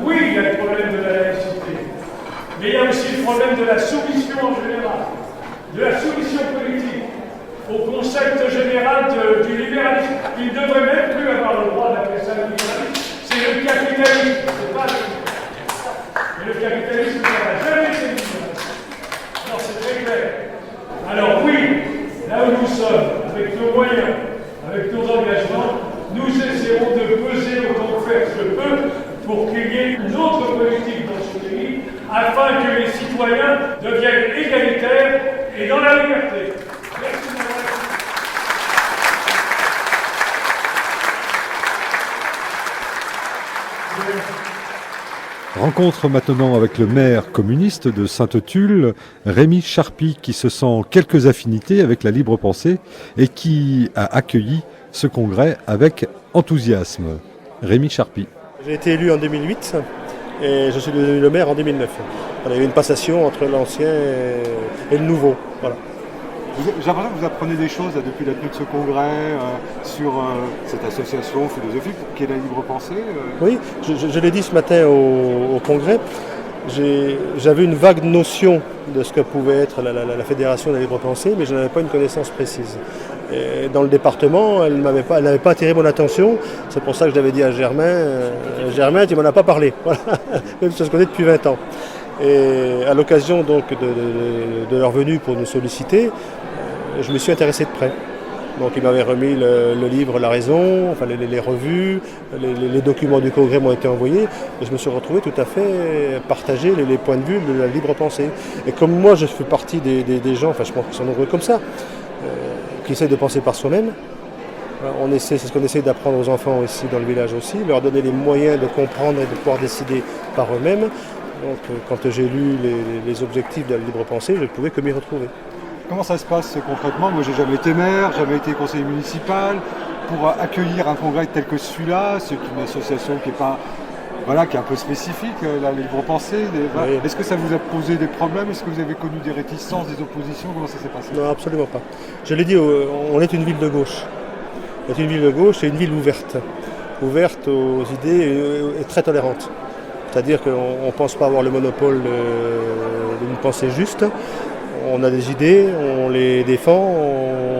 Oui, il y a le problème de la laïcité, mais il y a aussi le problème de la soumission en général, de la soumission politique au concept général du libéralisme. Il ne devrait même plus avoir le droit d'appeler ça le libéralisme. C'est le capitalisme, c'est pas le... Mais le capitalisme n'a jamais été libéralisme. Alors c'est très clair. Alors oui, là où nous sommes, avec nos moyens, avec nos engagements, nous essaierons de peser autant que faire se peut pour qu'il y ait une autre politique dans ce pays, afin que les citoyens deviennent égalitaires et dans la liberté. Merci. Rencontre maintenant avec le maire communiste de Sainte-Tulle, Rémi Charpy, qui se sent quelques affinités avec la libre pensée et qui a accueilli ce congrès avec enthousiasme. Rémi Charpy. J'ai été élu en 2008 et je suis devenu le maire en 2009. Il y a eu une passation entre l'ancien et le nouveau. Voilà. J'ai l'impression que vous apprenez des choses depuis la tenue de ce congrès sur cette association philosophique qui est la libre pensée. Oui, je l'ai dit ce matin au congrès. J'avais une vague notion de ce que pouvait être la Fédération de la libre pensée, mais je n'avais pas une connaissance précise. Et dans le département, elle n'avait pas attiré mon attention. C'est pour ça que je l'avais dit à Germain, Germain, tu m'en as pas parlé. Voilà. Même si on se connaît depuis 20 ans. Et à l'occasion donc de leur venue pour nous solliciter, je me suis intéressé de près. Donc il m'avait remis le livre La Raison, enfin les revues, les documents du congrès m'ont été envoyés et je me suis retrouvé tout à fait partager les points de vue de la libre pensée. Et comme moi je fais partie des gens, enfin je pense qu'ils sont nombreux comme ça, qui essayent de penser par soi-même, c'est ce qu'on essaie d'apprendre aux enfants ici dans le village aussi, leur donner les moyens de comprendre et de pouvoir décider par eux-mêmes. Donc quand j'ai lu les objectifs de la libre pensée, je ne pouvais que m'y retrouver. Comment ça se passe concrètement? Moi, j'ai jamais été maire, jamais été conseiller municipal. Pour accueillir un congrès tel que celui-là, c'est une association qui est pas, voilà, qui est un peu spécifique, la libre pensée. Voilà. Oui. Est-ce que ça vous a posé des problèmes? Est-ce que vous avez connu des réticences, des oppositions? Comment ça s'est passé? Non, absolument pas. Je l'ai dit, on est une ville de gauche. C'est une ville de gauche et une ville ouverte aux idées et très tolérante. C'est-à-dire qu'on ne pense pas avoir le monopole d'une pensée juste. On a des idées, on les défend,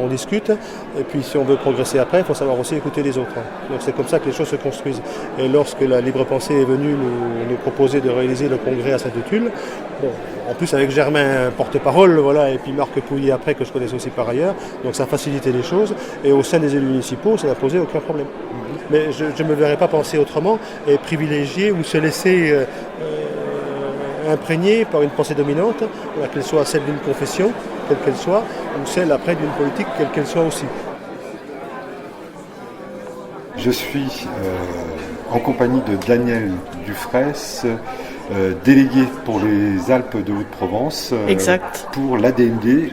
on discute. Et puis si on veut progresser après, il faut savoir aussi écouter les autres. Donc c'est comme ça que les choses se construisent. Et lorsque la libre pensée est venue nous proposer de réaliser le congrès à Sainte-Tulle, bon, en plus avec Germain porte-parole, voilà, et puis Marc Pouilly après que je connais aussi par ailleurs, donc ça a facilité les choses. Et au sein des élus municipaux, ça n'a posé aucun problème. Mais je ne me verrais pas penser autrement et privilégier ou se laisser imprégné par une pensée dominante, qu'elle soit celle d'une confession, quelle qu'elle soit, ou celle après d'une politique, quelle qu'elle soit aussi. Je suis en compagnie de Daniel Dufraisse, délégué pour les Alpes de Haute-Provence, Exact. pour l'ADMD,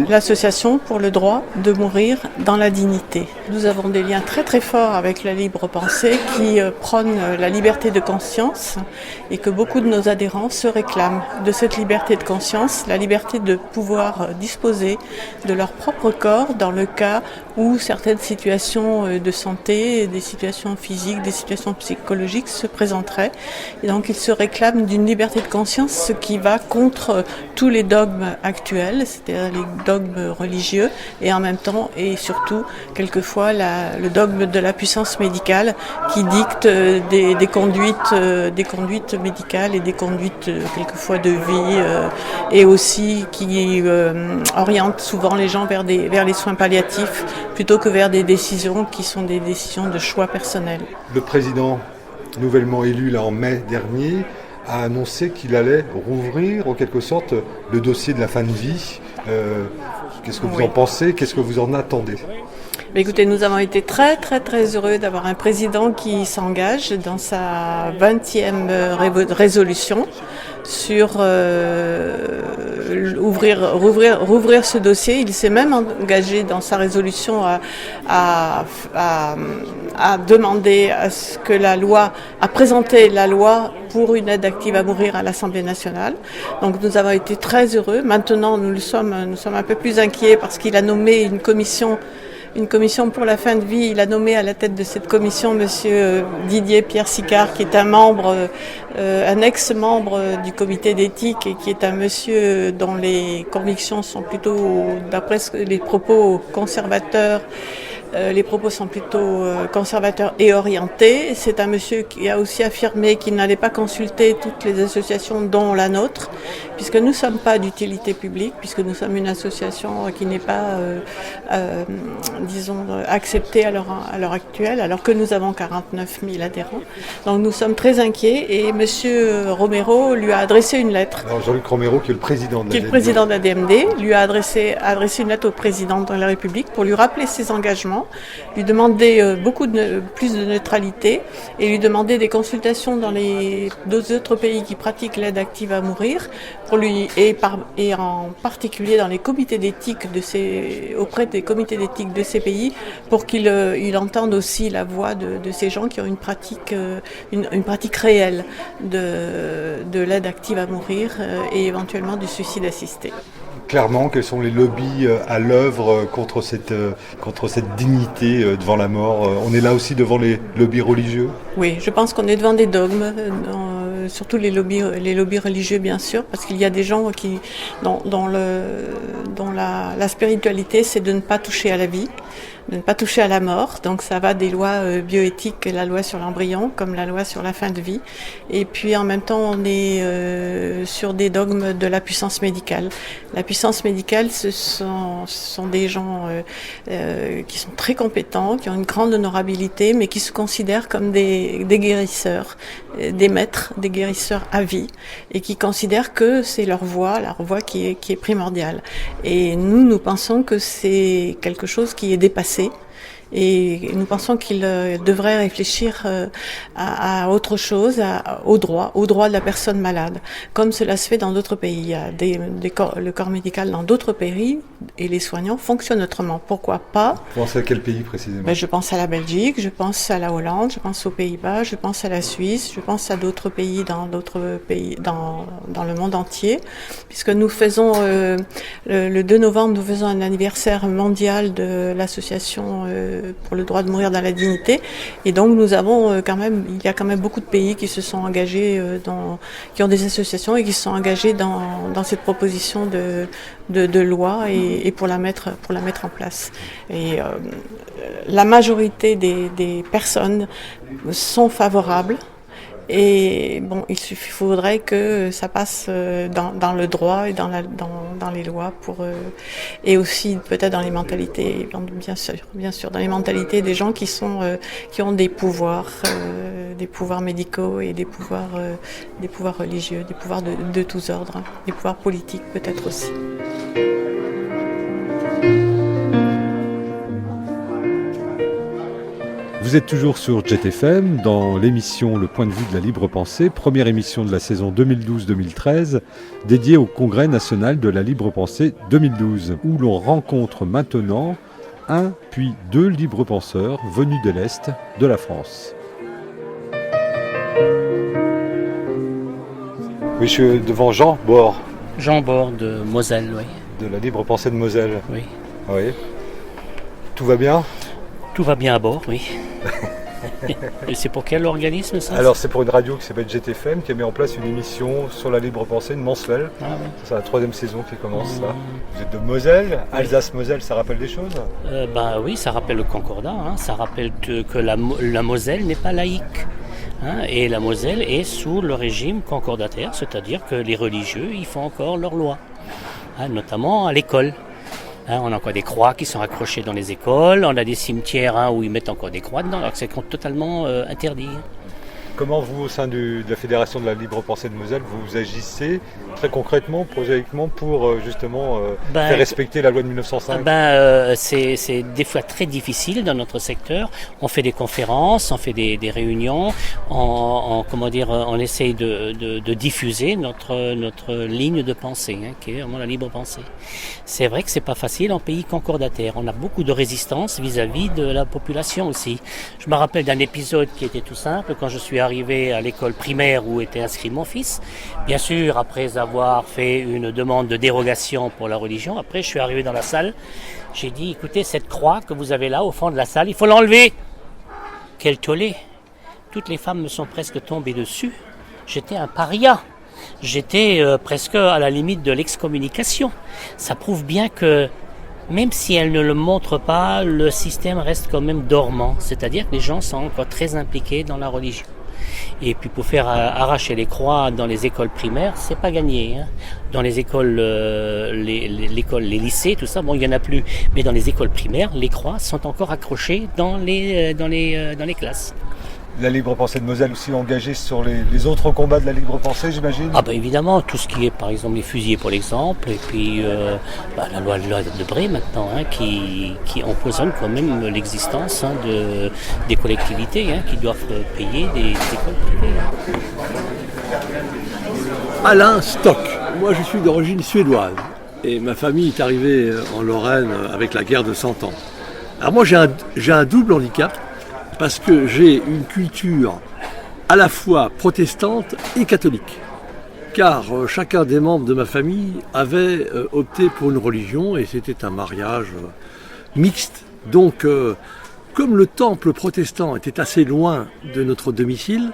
L'Association pour le droit de mourir dans la dignité. Nous avons des liens très très forts avec la libre pensée qui prône la liberté de conscience et que beaucoup de nos adhérents se réclament de cette liberté de conscience, la liberté de pouvoir disposer de leur propre corps dans le cas où certaines situations de santé, des situations physiques, des situations psychologiques se présenteraient. Et donc ils se réclament d'une liberté de conscience, ce qui va contre tous les dogmes actuels, c'est-à-dire les dogmes religieux, et en même temps et surtout quelquefois le dogme de la puissance médicale qui dicte des conduites médicales et des conduites quelquefois de vie et aussi qui oriente souvent les gens vers les soins palliatifs plutôt que vers des décisions qui sont des décisions de choix personnels. Le président nouvellement élu là, en mai dernier a annoncé qu'il allait rouvrir en quelque sorte le dossier de la fin de vie. Qu'est-ce que vous en pensez? Qu'est-ce que vous en attendez? Mais écoutez, nous avons été très très très heureux d'avoir un président qui s'engage dans sa 20e résolution sur rouvrir ce dossier. Il s'est même engagé dans sa résolution à demander à ce que à présenter la loi pour une aide active à mourir à l'Assemblée nationale. Donc nous avons été très heureux. Maintenant, nous sommes un peu plus inquiets parce qu'il a nommé une commission pour la fin de vie. Il a nommé à la tête de cette commission monsieur Didier Pierre Sicard, qui est un ex-membre du comité d'éthique et qui est un monsieur dont les convictions sont plutôt, d'après les propos conservateurs, les propos sont plutôt conservateurs et orientés. C'est un monsieur qui a aussi affirmé qu'il n'allait pas consulter toutes les associations dont la nôtre, puisque nous ne sommes pas d'utilité publique, puisque nous sommes une association qui n'est pas, acceptée à l'heure actuelle, alors que nous avons 49 000 adhérents. Donc nous sommes très inquiets et monsieur Romero lui a adressé une lettre. Alors Jean-Luc Romero, qui est le président de l'ADMD. Président de l'ADMD, lui a adressé une lettre au président de la République pour lui rappeler ses engagements, lui demander plus de neutralité et lui demander des consultations dans les deux autres pays qui pratiquent l'aide active à mourir, et en particulier dans les comités d'éthique auprès des comités d'éthique de ces pays, pour qu'il entende aussi la voix de ces gens qui ont une pratique réelle de l'aide active à mourir et éventuellement du suicide assisté. Clairement, quels sont les lobbies à l'œuvre contre cette dignité devant la mort? On est là aussi devant les lobbies religieux? Oui, je pense qu'on est devant des dogmes, surtout les lobbies religieux bien sûr, parce qu'il y a des gens dont la spiritualité c'est de ne pas toucher à la vie, de ne pas toucher à la mort. Donc ça va des lois bioéthiques, la loi sur l'embryon comme la loi sur la fin de vie. Et puis en même temps on est sur des dogmes de la puissance médicale. La puissance médicale, ce sont des gens qui sont très compétents, qui ont une grande honorabilité, mais qui se considèrent comme des guérisseurs, des maîtres, des guérisseurs à vie, et qui considèrent que c'est la voix qui est primordiale. Et nous pensons que c'est quelque chose qui est dépassé. Et nous pensons qu'il devrait réfléchir à autre chose, au droit de la personne malade, comme cela se fait dans d'autres pays. Il y a le corps médical dans d'autres pays et les soignants fonctionnent autrement. Pourquoi pas? Vous pensez à quel pays précisément? Je pense à la Belgique, je pense à la Hollande, je pense aux Pays-Bas, je pense à la Suisse, je pense à d'autres pays dans le monde entier, puisque nous faisons le 2 novembre, nous faisons un anniversaire mondial de l'association pour le droit de mourir dans la dignité, et donc nous avons il y a quand même beaucoup de pays qui se sont engagés qui ont des associations et qui se sont engagés dans cette proposition de loi et pour la mettre en place. Et la majorité des personnes sont favorables. Et bon, il faudrait que ça passe dans le droit et dans les lois et aussi peut-être dans les mentalités, bien sûr, dans les mentalités des gens qui ont des pouvoirs médicaux et des pouvoirs religieux, des pouvoirs de tous ordres, des pouvoirs politiques peut-être aussi. Vous êtes toujours sur JetFM dans l'émission Le point de vue de la libre pensée, première émission de la saison 2012-2013, dédiée au Congrès national de la libre pensée 2012, où l'on rencontre maintenant un puis deux libres penseurs venus de l'Est de la France. Oui, je suis devant Jean Bord. Jean Bord de Moselle, oui. De la libre pensée de Moselle. Oui. Oui. Tout va bien ? Tout va bien à bord, oui. Et c'est pour quel organisme ça ? Alors c'est pour une radio qui s'appelle JetFM qui a mis en place une émission sur la libre pensée, une mensuelle. Ah, oui. C'est la 3e saison qui commence là. Vous êtes de Moselle, Alsace-Moselle, ça rappelle des choses ? Oui, ça rappelle le Concordat, hein. Ça rappelle que la Moselle n'est pas laïque. Hein, et la Moselle est sous le régime concordataire, c'est-à-dire que les religieux ils font encore leurs lois, hein, notamment à l'école. Hein, on a encore des croix qui sont accrochées dans les écoles, on a des cimetières où ils mettent encore des croix dedans, alors que c'est totalement interdit. Comment vous, au sein de la Fédération de la libre pensée de Moselle, vous agissez très concrètement, prosaïquement, pour justement faire respecter la loi de 1905 ? C'est des fois très difficile dans notre secteur. On fait des conférences, on fait des réunions, on essaye de diffuser notre ligne de pensée, hein, qui est vraiment la libre pensée. C'est vrai que c'est pas facile en pays concordataire. On a beaucoup de résistance vis-à-vis de la population aussi. Je me rappelle d'un épisode qui était tout simple quand je suis arrivé à l'école primaire où était inscrit mon fils. Bien sûr, après avoir fait une demande de dérogation pour la religion, après je suis arrivé dans la salle, j'ai dit, écoutez, cette croix que vous avez là au fond de la salle, il faut l'enlever. Quel tollé. Toutes les femmes me sont presque tombées dessus. J'étais un paria. J'étais presque à la limite de l'excommunication. Ça prouve bien que même si elle ne le montre pas, le système reste quand même dormant. C'est-à-dire que les gens sont encore très impliqués dans la religion. Et puis pour faire arracher les croix dans les écoles primaires, c'est pas gagné. Hein. Dans les écoles, les lycées, tout ça, bon, il y en a plus. Mais dans les écoles primaires, les croix sont encore accrochées dans les classes. La libre pensée de Moselle aussi engagée sur les autres combats de la libre pensée, j'imagine ? Évidemment, tout ce qui est par exemple les fusillés pour l'exemple, et puis la loi de Bré maintenant, hein, qui empoisonne quand même l'existence des collectivités qui doivent payer des écoles privées. Alain Stock, moi je suis d'origine suédoise et ma famille est arrivée en Lorraine avec la guerre de 100 ans. Alors moi j'ai un double handicap. Parce que j'ai une culture à la fois protestante et catholique. Car chacun des membres de ma famille avait opté pour une religion et c'était un mariage mixte. Donc, comme le temple protestant était assez loin de notre domicile,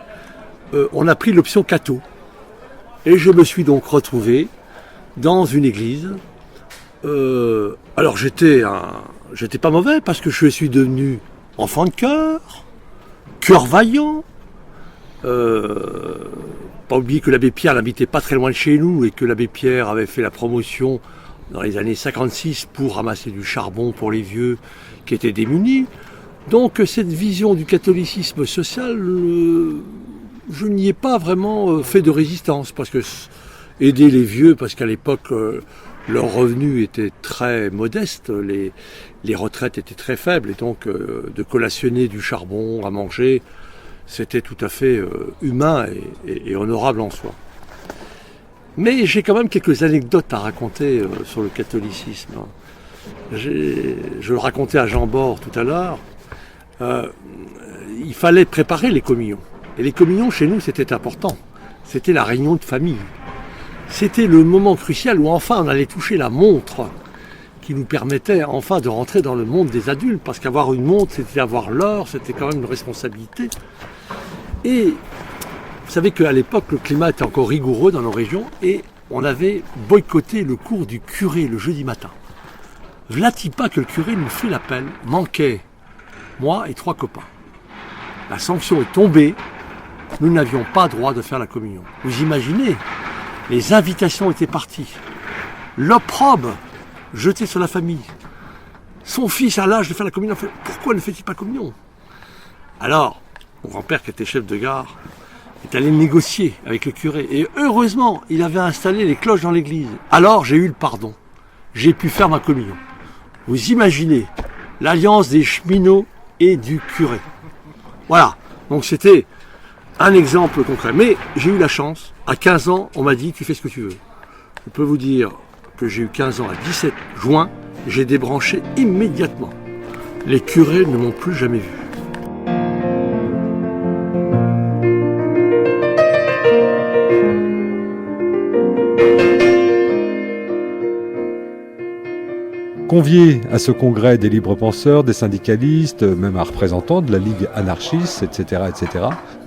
on a pris l'option catho. Et je me suis donc retrouvé dans une église. Alors j'étais pas mauvais parce que je suis devenu enfant de cœur vaillant. Pas oublier que l'abbé Pierre n'habitait pas très loin de chez nous et que l'abbé Pierre avait fait la promotion dans les années 56 pour ramasser du charbon pour les vieux qui étaient démunis. Donc cette vision du catholicisme social, je n'y ai pas vraiment fait de résistance parce que aider les vieux, parce qu'à l'époque leurs revenus étaient très modestes, les retraites étaient très faibles et donc de collationner du charbon à manger, c'était tout à fait humain et honorable en soi. Mais j'ai quand même quelques anecdotes à raconter sur le catholicisme. Je le racontais à Jean Bord tout à l'heure. Il fallait préparer les communions. Et les communions chez nous c'était important. C'était la réunion de famille. C'était le moment crucial où enfin on allait toucher la montre qui nous permettait enfin de rentrer dans le monde des adultes, parce qu'avoir une montre, c'était avoir l'heure, c'était quand même une responsabilité. Et vous savez qu'à l'époque, le climat était encore rigoureux dans nos régions, et on avait boycotté le cours du curé le jeudi matin. V'là-t-il pas que le curé nous fait l'appel, manquait moi et 3 copains. La sanction est tombée, nous n'avions pas droit de faire la communion. Vous imaginez ? Les invitations étaient parties. L'opprobre jeté sur la famille. Son fils à l'âge de faire la communion. Pourquoi ne fait-il pas communion ? Alors, mon grand-père qui était chef de gare est allé négocier avec le curé. Et heureusement, il avait installé les cloches dans l'église. Alors, j'ai eu le pardon. J'ai pu faire ma communion. Vous imaginez l'alliance des cheminots et du curé. Voilà, donc c'était un exemple concret. Mais j'ai eu la chance, à 15 ans, on m'a dit tu fais ce que tu veux. Je peux vous dire que j'ai eu 15 ans à 17 juin, j'ai débranché immédiatement. Les curés ne m'ont plus jamais vu. Conviés à ce congrès des libres penseurs, des syndicalistes, même un représentant de la Ligue anarchiste, etc.,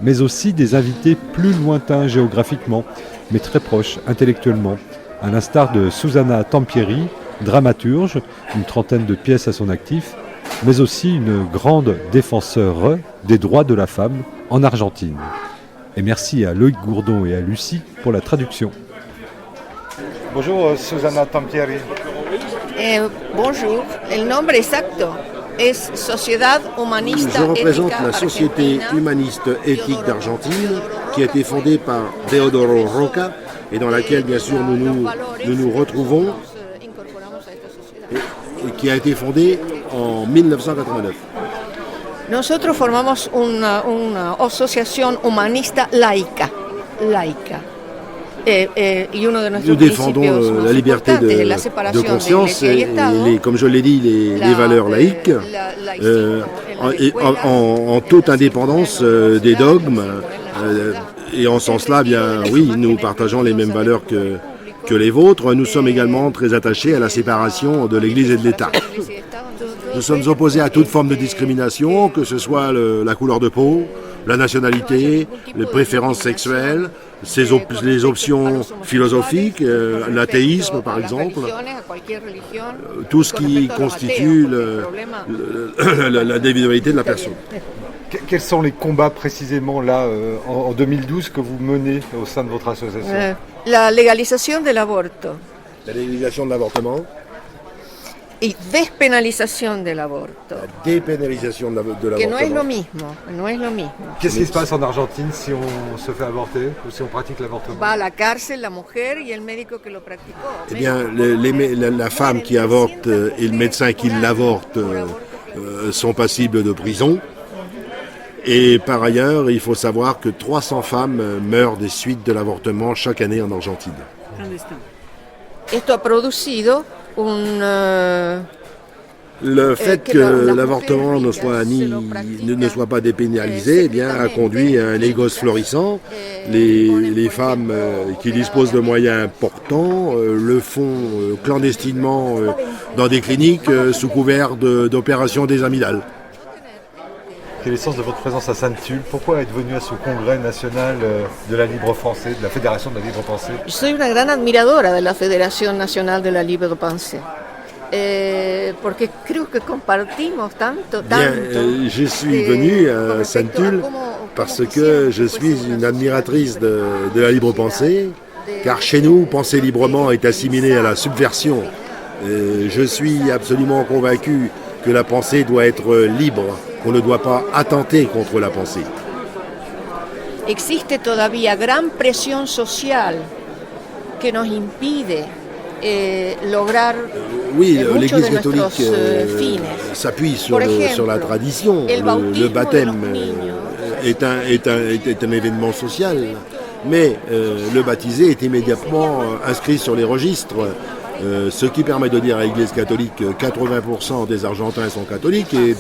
mais aussi des invités plus lointains géographiquement, mais très proches intellectuellement, à l'instar de Susanna Tampieri, dramaturge, une trentaine de pièces à son actif, mais aussi une grande défenseure des droits de la femme en Argentine. Et merci à Loïc Gourdon et à Lucie pour la traduction. Bonjour Susanna Tampieri. Bonjour, el nombre exacto es Sociedad Humanista. Je représente la Société humaniste éthique d'Argentine qui a été fondée par Teodoro Roca et dans laquelle bien sûr nous nous retrouvons et qui a été fondée en 1989. Nosotros formamos una asociación humanista laica. Nous défendons la liberté de conscience et comme je l'ai dit, les valeurs laïques en toute indépendance des dogmes. Et en ce sens-là, bien oui, nous partageons les mêmes valeurs que les vôtres. Nous sommes également très attachés à la séparation de l'Église et de l'État. Nous sommes opposés à toute forme de discrimination, que ce soit la couleur de peau, la nationalité, les préférences sexuelles, les options philosophiques, l'athéisme par exemple, tout ce qui constitue l'individualité de la personne. Quels sont les combats précisément là en 2012 que vous menez au sein de votre association? La légalisation de l'avorto. La légalisation de l'avortement. Y despenalización del aborto. La dépénalisation de l'avortement. Que no es lo mismo. Qu'est-ce qui se passe en Argentine si on se fait avorter ou si on pratique l'avortement? Va a la cárcel la mujer y el médico que lo practicó. Eh bien, la femme qui avorte et le médecin qui l'avorte sont passibles de prison. Et par ailleurs, il faut savoir que 300 femmes meurent des suites de l'avortement chaque année en Argentine. Esto ha producido le fait que l'avortement ne soit pas dépénalisé, eh bien, a conduit à un négoce florissant. Les femmes qui disposent de moyens importants le font clandestinement dans des cliniques sous couvert d'opérations des amygdales. Quel est le sens de votre présence à Sainte-Tulle? Pourquoi être venu à ce congrès national de la libre pensée, de la Fédération de la libre pensée? Soy una gran admiradora de la Federación Nacional de la Libre Pensée. Porque creo que compartimos tanto. Je suis venu à Sainte-Tulle parce que je suis une admiratrice de la libre pensée, car chez nous, penser librement est assimilé à la subversion. Je suis absolument convaincu que la pensée doit être libre, qu'on ne doit pas attenter contre la pensée. Existe todavía gran presión social que nos impide lograr l'Église catholique s'appuie sur la tradition. Le baptême est un événement social, mais le baptisé est immédiatement inscrit sur les registres. Ce qui permet de dire à l'Église catholique que 80% des Argentins sont catholiques et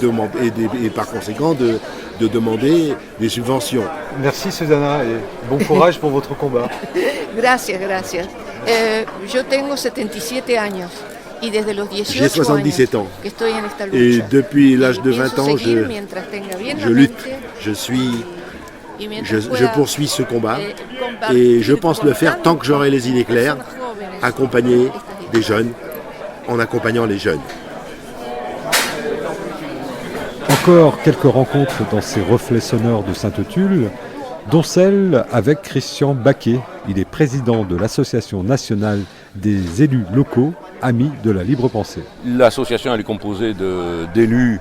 par conséquent de demander des subventions. Merci Susanna et bon courage pour votre combat. Gracias. Yo tengo 77 años y desde los 18 J'ai 77 ans que estoy en esta lucha. Et depuis l'âge de 20 ans, je lutte, je poursuis ce combat et je pense le faire tant que j'aurai les idées claires, accompagner des jeunes, en accompagnant les jeunes. Encore quelques rencontres dans ces reflets sonores de Sainte-Tulle, dont celle avec Christian Baquet. Il est président de l'Association nationale des élus locaux, amis de la libre pensée. L'association elle est composée d'élus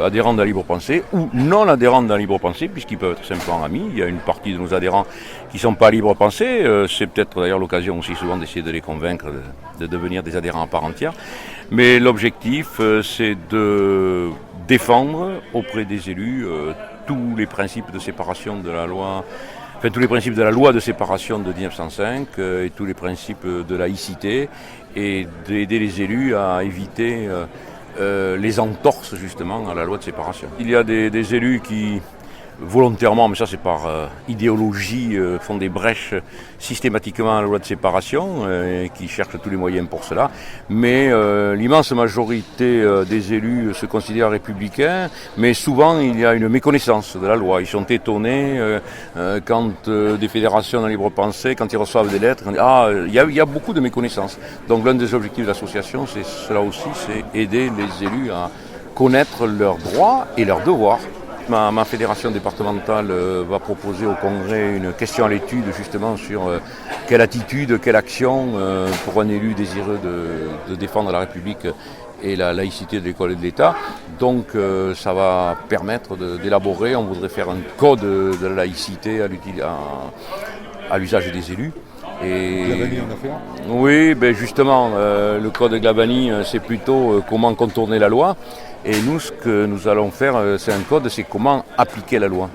adhérents de la libre pensée ou non adhérents de la libre pensée, puisqu'ils peuvent être simplement amis. Il y a une partie de nos adhérents qui ne sont pas libre pensée. C'est peut-être d'ailleurs l'occasion aussi souvent d'essayer de les convaincre de devenir des adhérents à part entière. Mais l'objectif, c'est de défendre auprès des élus tous les principes de séparation de la loi, enfin tous les principes de la loi de séparation de 1905 et tous les principes de laïcité, et d'aider les élus à éviter les entorses justement à la loi de séparation. Il y a des élus qui volontairement, mais ça c'est par idéologie, font des brèches systématiquement à la loi de séparation, qui cherchent tous les moyens pour cela. Mais l'immense majorité des élus se considèrent républicains, mais souvent il y a une méconnaissance de la loi. Ils sont étonnés quand des fédérations de libre pensée, quand ils reçoivent des lettres, il y a beaucoup de méconnaissance. Donc l'un des objectifs de l'association, c'est cela aussi, c'est aider les élus à connaître leurs droits et leurs devoirs. Ma fédération départementale va proposer au Congrès une question à l'étude justement sur quelle attitude, quelle action pour un élu désireux de défendre la République et la laïcité de l'école et de l'État. Donc ça va permettre d'élaborer, on voudrait faire un code de la laïcité à l'usage des élus. Et Glabani en a fait un ? Oui, ben justement, le code Glabani, c'est plutôt comment contourner la loi. Et nous, ce que nous allons faire, c'est un code, c'est comment appliquer la loi.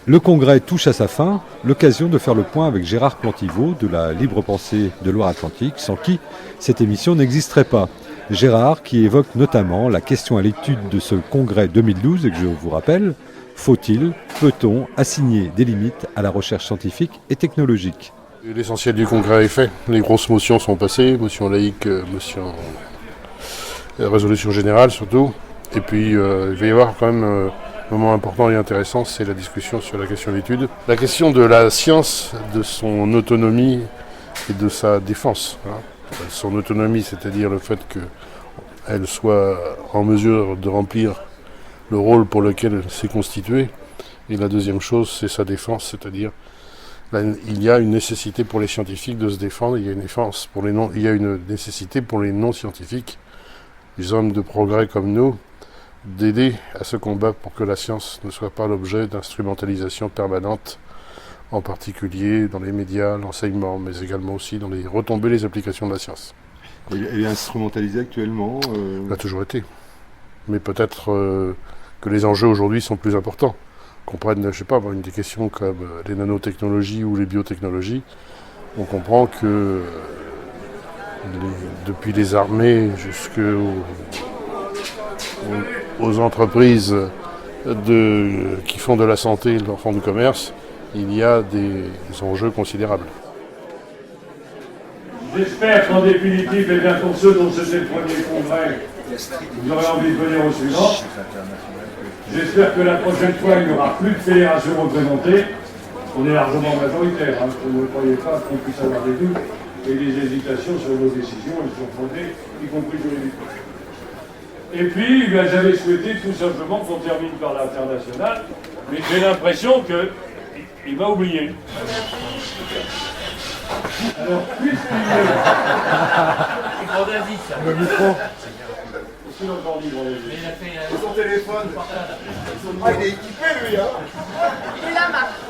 Le congrès touche à sa fin, l'occasion de faire le point avec Gérard Plantiveau de la Libre Pensée de Loire-Atlantique, sans qui cette émission n'existerait pas. Gérard qui évoque notamment la question à l'étude de ce congrès 2012, et que je vous rappelle, faut-il, peut-on assigner des limites à la recherche scientifique et technologique ? L'essentiel du congrès est fait. Les grosses motions sont passées, motion laïque, motion résolution générale surtout. Et puis il va y avoir quand même un moment important et intéressant, c'est la discussion sur la question d'étude. La question de la science, de son autonomie et de sa défense. Son autonomie, c'est-à-dire le fait qu'elle soit en mesure de remplir le rôle pour lequel elle s'est constituée. Et la deuxième chose, c'est sa défense, c'est-à-dire il y a une nécessité pour les scientifiques de se défendre, il y a une nécessité pour les non-scientifiques, les hommes de progrès comme nous, d'aider à ce combat pour que la science ne soit pas l'objet d'instrumentalisation permanente, en particulier dans les médias, l'enseignement, mais également aussi dans les retombées, les applications de la science. Elle est instrumentalisée actuellement Elle a toujours été. Mais peut-être que les enjeux aujourd'hui sont plus importants. Qu'on prenne, je sais pas, une des questions comme les nanotechnologies ou les biotechnologies, on comprend que depuis les armées jusqu'aux entreprises qui font de la santé leur fonds de commerce, il y a des enjeux considérables. J'espère qu'en définitive, et bien pour ceux dont c'était le premier congrès, vous aurez envie de venir au suivant. J'espère que la prochaine fois, il n'y aura plus de fédérations représentées. On est largement majoritaire. Vous ne croyez pas qu'on puisse avoir des doutes et des hésitations sur nos décisions et sur fondées, y compris juridiquement. Et puis, j'avais souhaité tout simplement qu'on termine par l'international, mais j'ai l'impression qu'il m'a oublié. Alors, puisqu'il est... Le micro. C'est encore libre, mais il a fait son téléphone. Ah, il est équipé, lui, hein. Il est la marque.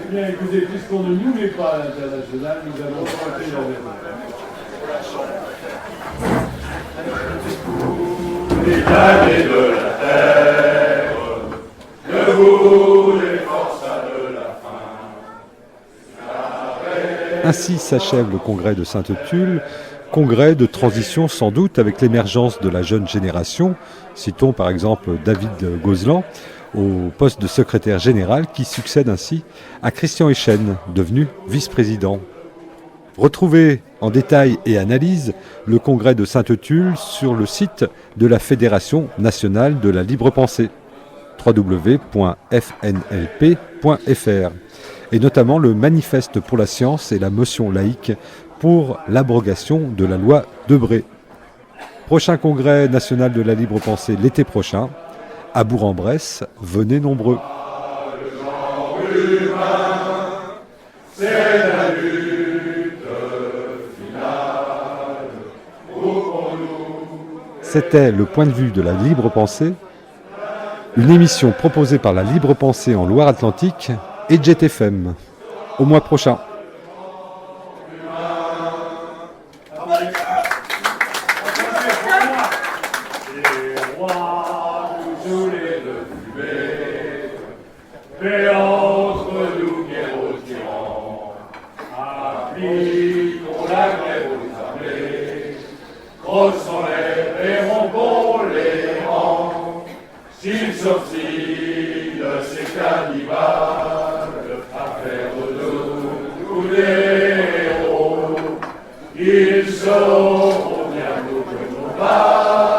Eh bien, écoutez, puisqu'on ne nous met pas à l'international, nous allons pointer la vérité. Les damnés de la terre, debout les forçats de la faim. Ainsi s'achève le congrès de Sainte-Tulle, congrès de transition sans doute avec l'émergence de la jeune génération. Citons par exemple David Gozlan au poste de secrétaire général qui succède ainsi à Christian Echen, devenu vice-président. Retrouvez en détail et analyse le congrès de Sainte-Tulle sur le site de la Fédération nationale de la libre pensée, www.fnlp.fr, et notamment le manifeste pour la science et la motion laïque pour l'abrogation de la loi Debré. Prochain congrès national de la libre pensée l'été prochain, à Bourg-en-Bresse, venez nombreux. C'était le point de vue de la libre pensée, une émission proposée par la libre pensée en Loire-Atlantique et Jet FM. Au mois prochain. Les rois, tous les deux, Haussons les et rompons les rangs. S'ils s'obstinent, ces cannibales, à faire de nous tous les héros, ils sauront bien nous que nous pas.